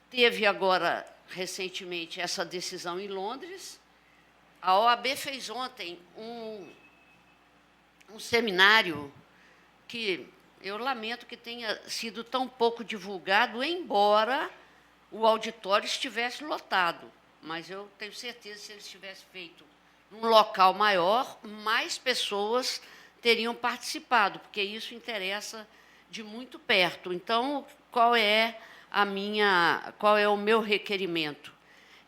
teve agora, recentemente, essa decisão em Londres. A OAB fez ontem um seminário que eu lamento que tenha sido tão pouco divulgado, embora o auditório estivesse lotado. Mas eu tenho certeza que, se eles tivessem feito num local maior, mais pessoas teriam participado, porque isso interessa de muito perto. Então, qual é o meu requerimento?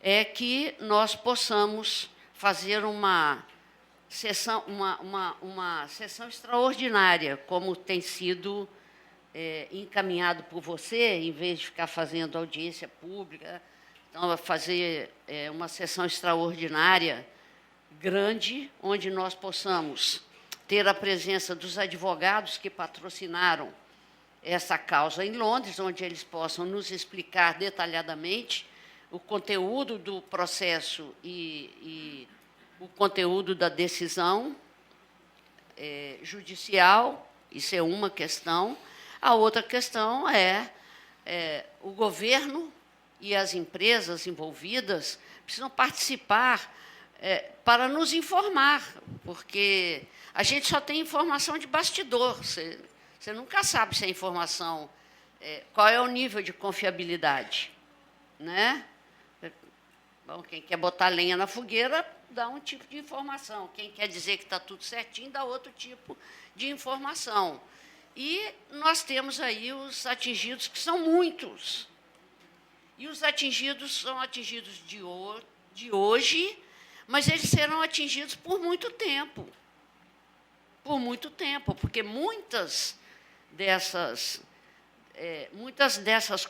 É que nós possamos fazer uma sessão extraordinária, como tem sido encaminhado por você, em vez de ficar fazendo audiência pública. Então, fazer uma sessão extraordinária grande, onde nós possamos ter a presença dos advogados que patrocinaram essa causa em Londres, onde eles possam nos explicar detalhadamente o conteúdo do processo e o conteúdo da decisão judicial. Isso é uma questão. A outra questão é o governo e as empresas envolvidas precisam participar para nos informar, porque a gente só tem informação de bastidor. Você nunca sabe se a informação, qual é o nível de confiabilidade, né? Bom, quem quer botar lenha na fogueira dá um tipo de informação. Quem quer dizer que está tudo certinho dá outro tipo de informação. E nós temos aí os atingidos, que são muitos. E os atingidos são atingidos de hoje, mas eles serão atingidos por muito tempo. Por muito tempo, porque muitas dessas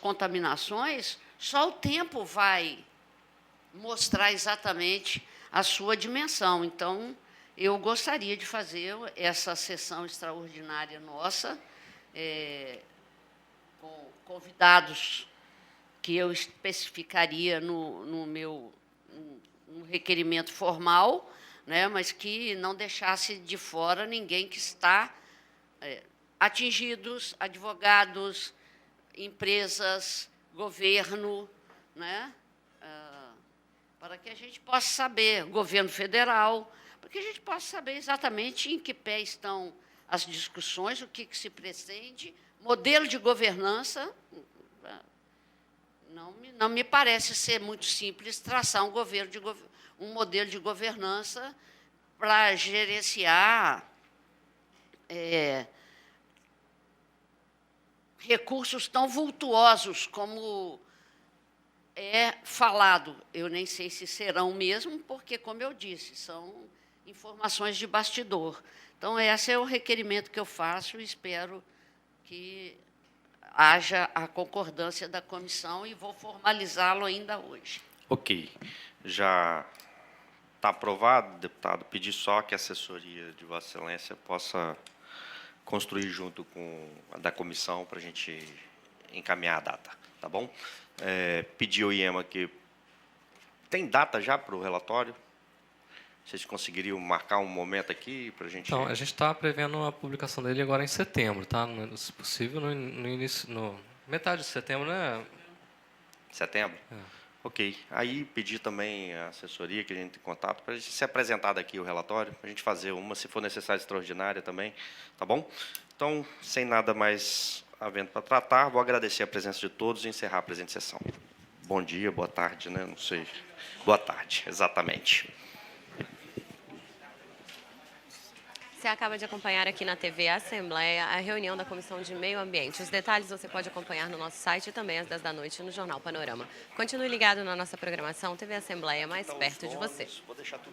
contaminações, só o tempo vai mostrar exatamente a sua dimensão. Então, eu gostaria de fazer essa sessão extraordinária nossa, com convidados que eu especificaria no meu requerimento formal, né, mas que não deixasse de fora ninguém que está atingidos, advogados, empresas, governo, né, para que a gente possa saber, governo federal, para que a gente possa saber exatamente em que pé estão as discussões, o que se pretende, modelo de governança. Não me parece ser muito simples traçar um modelo de governança para gerenciar recursos tão vultuosos como é falado. Eu nem sei se serão mesmo, porque, como eu disse, são informações de bastidor. Então, esse é o requerimento que eu faço e espero que haja a concordância da comissão e vou formalizá-lo ainda hoje. Ok. Já está aprovado, deputado. Pedir só que a assessoria de Vossa Excelência possa construir junto com a da comissão para a gente encaminhar a data, tá bom? Pedir ao IEMA que... Tem data já para o relatório? Vocês conseguiriam marcar um momento aqui para a gente... Então, a gente está prevendo a publicação dele agora em setembro, tá? Se possível, no início, metade de setembro, né? Setembro? Ok. Aí pedir também a assessoria que a gente tem contato para a gente ser apresentado aqui o relatório, para a gente fazer uma, se for necessário, extraordinária também, tá bom? Então, sem nada mais havendo para tratar, vou agradecer a presença de todos e encerrar a presente sessão. Bom dia, boa tarde, né? Não sei. Boa tarde, exatamente. Você acaba de acompanhar aqui na TV Assembleia a reunião da Comissão de Meio Ambiente. Os detalhes você pode acompanhar no nosso site e também às 10 da noite no Jornal Panorama. Continue ligado na nossa programação TV Assembleia, mais perto de você. Vou deixar tudo